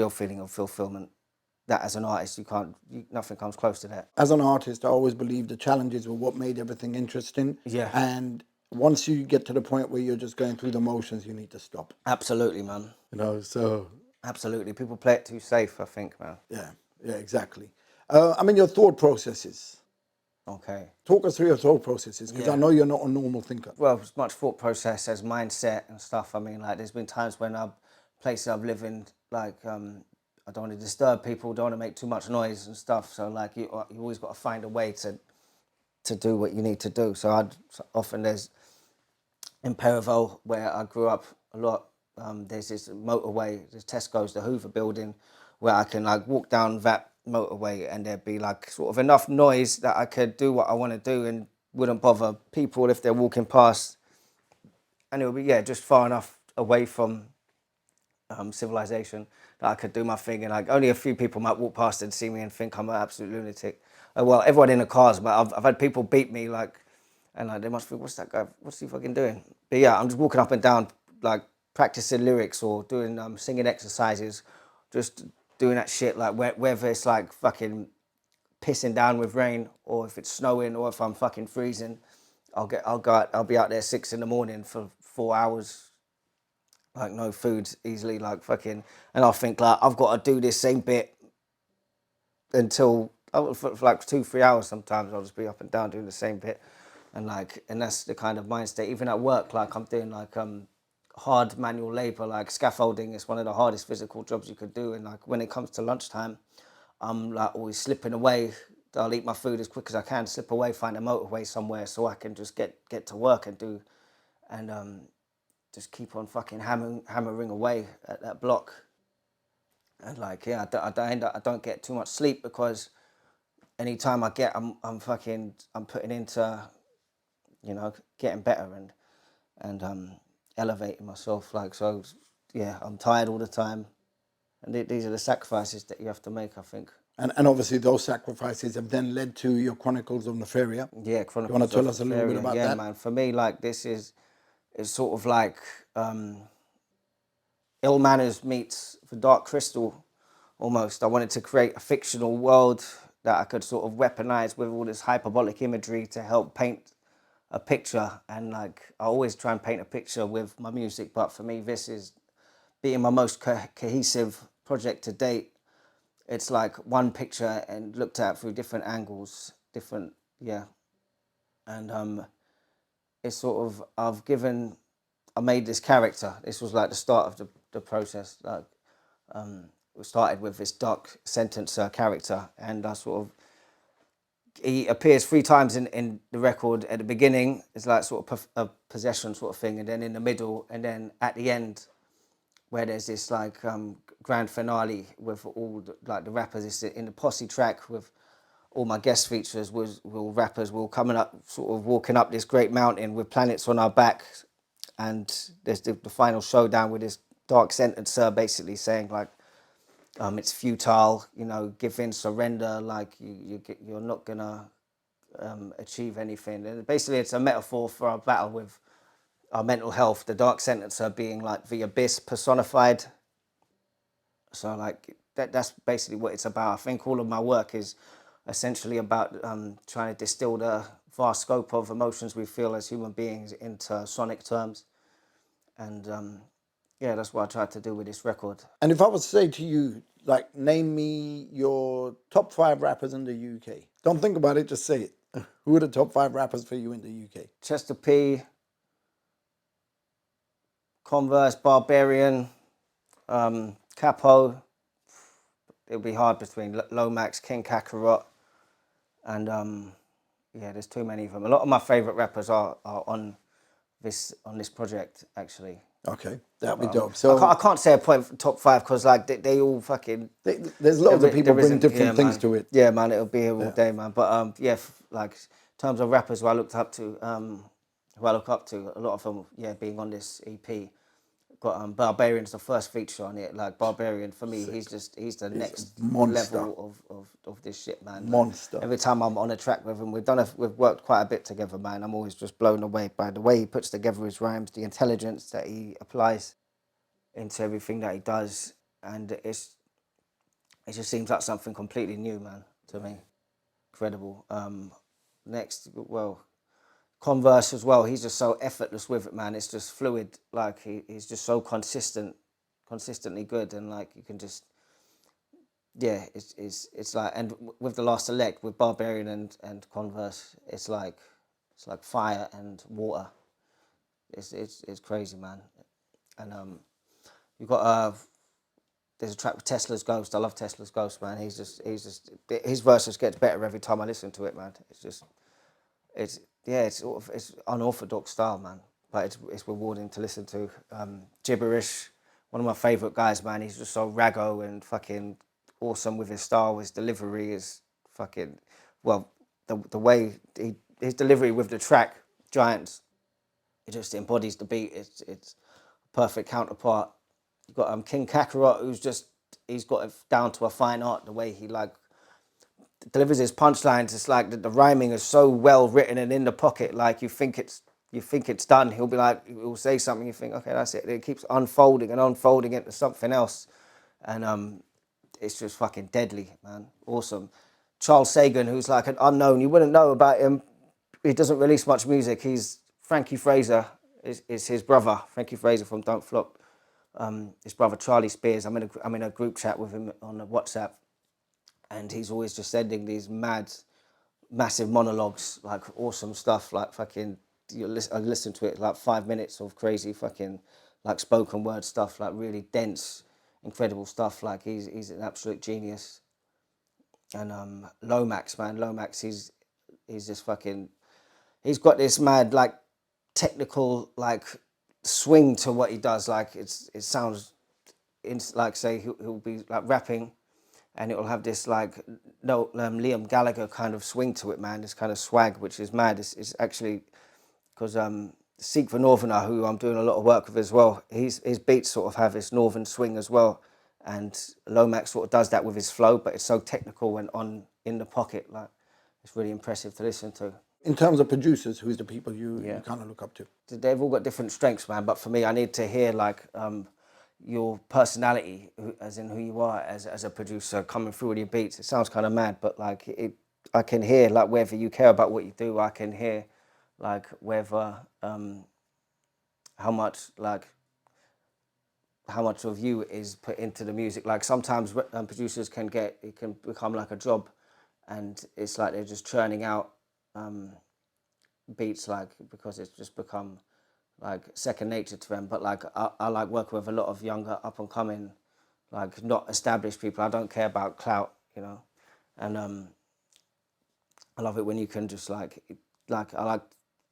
Speaker 1: feeling of fulfillment. That as an artist, nothing comes close to that.
Speaker 2: As an artist, I always believe the challenges were what made everything interesting.
Speaker 1: Yeah.
Speaker 2: And once you get to the point where you're just going through the motions, you need to stop.
Speaker 1: Absolutely, man.
Speaker 2: So
Speaker 1: Absolutely. People play it too safe, I think, man.
Speaker 2: yeah, exactly. Your thought processes.
Speaker 1: Okay.
Speaker 2: Talk us through your thought processes, because I know you're not a normal thinker.
Speaker 1: Well, as much thought process as mindset and stuff. I mean, like, there's been times when places I've lived in, like, I don't want to disturb people, don't want to make too much noise and stuff. So, like, you always got to find a way to do what you need to do. So often there's, in Perivale, where I grew up a lot, there's this motorway, there's Tesco's, the Hoover building, where I can like walk down that motorway, and there'd be like sort of enough noise that I could do what I want to do and wouldn't bother people if they're walking past. And it would be, just far enough away from civilization that I could do my thing, and like only a few people might walk past and see me and think I'm an absolute lunatic. Well, everyone in the cars, but I've had people beat me, like, and like they must think, what's that guy? What's he fucking doing? But yeah, I'm just walking up and down, like practicing lyrics or doing singing exercises, just doing that shit. Like whether it's like fucking pissing down with rain, or if it's snowing, or if I'm fucking freezing, I'll be out there 6 a.m. for 4 hours, like no food, easily, like fucking, and I'll think like I've got to do this same bit until for like 2-3 hours. Sometimes I'll just be up and down doing the same bit, and that's the kind of mind state. Even at work, like I'm doing like hard manual labor, like scaffolding. It's one of the hardest physical jobs you could do, and like when it comes to lunchtime, I'm like always slipping away. I'll eat my food as quick as I can, slip away, find a motorway somewhere so I can just get to work and do, and just keep on fucking hammering away at that block. And like, yeah, I don't get too much sleep, because anytime I get, I'm putting into, getting better and elevating myself. Like, so, yeah, I'm tired all the time, and these are the sacrifices that you have to make, I think.
Speaker 2: And obviously those sacrifices have then led to your Chronicles of Nefaeria.
Speaker 1: Yeah, Chronicles.
Speaker 2: You want to tell us a little bit about that?
Speaker 1: Yeah, man. For me, like, it's sort of like Ill Manners meets The Dark Crystal, almost. I wanted to create a fictional world that I could sort of weaponize with all this hyperbolic imagery to help paint a picture. And like, I always try and paint a picture with my music, but for me, this is being my most cohesive project to date. It's like one picture and looked at through different angles, and it's sort of, I made this character. This was like the start of the process. Like, we started with this dark sentencer character, and I sort of, he appears 3 times in the record. At the beginning, it's like sort of a possession sort of thing, and then in the middle, and then at the end, where there's this like grand finale with all the rappers. It's in the posse track with all my guest features was all rappers. We're all coming up, sort of walking up this great mountain with planets on our back, and there's the final showdown with this dark sentencer basically saying like, it's futile, you know, give in, surrender, like you're not gonna achieve anything. And basically, it's a metaphor for our battle with our mental health. The dark sentencer being like the abyss personified. So like that's basically what it's about. I think all of my work is essentially about trying to distill the vast scope of emotions we feel as human beings into sonic terms. And yeah, that's what I tried to do with this record.
Speaker 2: And if I was to say to you, like, name me your top 5 rappers in the UK. Don't think about it, just say it. Who are the top 5 rappers for you in the UK?
Speaker 1: Chester P, Converse, Barbarian, Capo. It'll be hard between Lomax, King Kakarot, and yeah, there's too many of them. A lot of my favourite rappers are on this project actually.
Speaker 2: Okay, that'd be dope. So
Speaker 1: I can't say a point for top 5 because like they all fucking.
Speaker 2: There's loads of people bring different things
Speaker 1: man.
Speaker 2: to it.
Speaker 1: Yeah, man, it'll be here all day, man. But yeah, like in terms of rappers who I look up to, a lot of them, yeah, being on this EP. Got Barbarian's the first feature on it. Like Barbarian for me, he's the next level of this shit, man.
Speaker 2: Monster.
Speaker 1: Like, every time I'm on a track with him, we've worked quite a bit together, man. I'm always just blown away by the way he puts together his rhymes, the intelligence that he applies into everything that he does, and it just seems like something completely new, man, to me. Incredible. Next, well, Converse as well, he's just so effortless with it, man. It's just fluid. Like he's just so consistently good, and like you can just, yeah, it's like, and with the Last Select with Barbarian and Converse, it's like fire and water. It's crazy, man. And you got there's a track with Tesla's Ghost. I love Tesla's Ghost, man. He's just his verse just gets better every time I listen to it, man. It's unorthodox style, man, but it's rewarding to listen to. Gibberish, one of my favourite guys, man. He's just so raggo and fucking awesome with his style. His delivery is fucking, well, the way his delivery with the track Giants, it just embodies the beat. It's a perfect counterpart. You've got King Kakarot, he's got it down to a fine art. The way he like delivers his punchlines, it's like the rhyming is so well written and in the pocket. Like you think it's done. He'll say something. You think, okay, that's it. It keeps unfolding and unfolding into something else, and it's just fucking deadly, man. Awesome. Charles Sagan, who's like an unknown, you wouldn't know about him. He doesn't release much music. He's Frankie Fraser is his brother. Frankie Fraser from Don't Flop. His brother Charlie Spears. I'm in a group chat with him on the WhatsApp. And he's always just sending these massive monologues, like awesome stuff, like fucking, I listen to it, like 5 minutes of crazy fucking, like spoken word stuff, like really dense, incredible stuff. Like he's an absolute genius. And Lomax, man, he's just fucking, he's got this mad, like, technical, like, swing to what he does. Like, it sounds, like, say, he'll be, like, rapping, and it'll have this like Liam Gallagher kind of swing to it, man. This kind of swag, which is mad. It's actually because Seek the Northerner, who I'm doing a lot of work with as well, his beats sort of have this northern swing as well, and Lomax sort of does that with his flow, but it's so technical and in the pocket. Like it's really impressive to listen to.
Speaker 2: In terms of producers, who's the people you kind of look up to?
Speaker 1: They've all got different strengths, man. But for me, I need to hear like. Your personality, as in who you are as a producer, coming through with your beats. It sounds kind of mad, but like I can hear like whether you care about what you do. I can hear like whether how much of you is put into the music. Like sometimes producers can become like a job, and it's like they're just churning out beats, like because it's just become like second nature to them. But like I like working with a lot of younger up and coming, like not established people. I don't care about clout, you know, and I love it when you can just like I like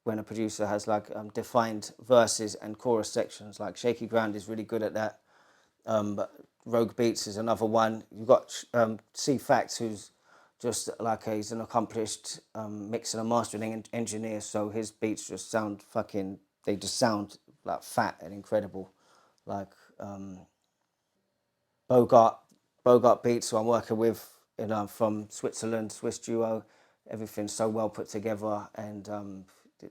Speaker 1: when a producer has like defined verses and chorus sections. Like Shaky Ground is really good at that. But Rogue Beats is another one. You've got C-Fax, who's just like he's an accomplished mixing and mastering engineer. So his beats just sound they just sound like fat and incredible. Like Bogart Beats, who I'm working with, from Switzerland, Swiss duo. Everything's so well put together, and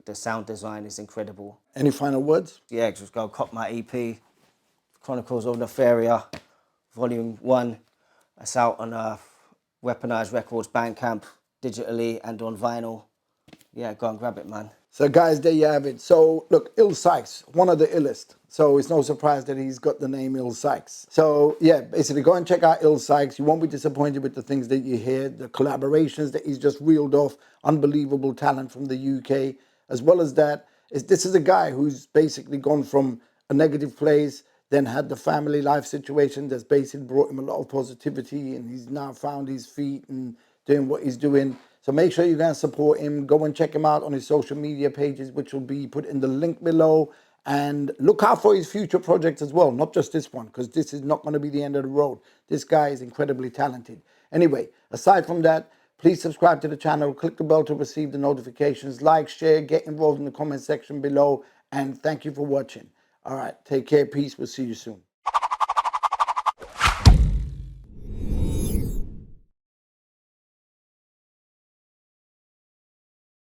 Speaker 1: the sound design is incredible.
Speaker 2: Any final words?
Speaker 1: Yeah, just go cop my EP, Chronicles of Nefaeria, Volume 1. It's out on Weaponized Records Bandcamp, digitally and on vinyl. Yeah, go and grab it, man.
Speaker 2: So guys, there you have it. So look, Sykes, one of the illest. So it's no surprise that he's got the name Sykes. So yeah, basically go and check out Sykes. You won't be disappointed with the things that you hear, the collaborations that he's just reeled off, unbelievable talent from the UK. As well as that, this is a guy who's basically gone from a negative place, then had the family life situation that's basically brought him a lot of positivity, and he's now found his feet and doing what he's doing. So make sure you guys support him. Go and check him out on his social media pages, which will be put in the link below. And look out for his future projects as well, not just this one, because this is not going to be the end of the road. This guy is incredibly talented. Anyway, aside from that, please subscribe to the channel, click the bell to receive the notifications, like, share, get involved in the comment section below, and thank you for watching. All right, take care, peace, we'll see you soon.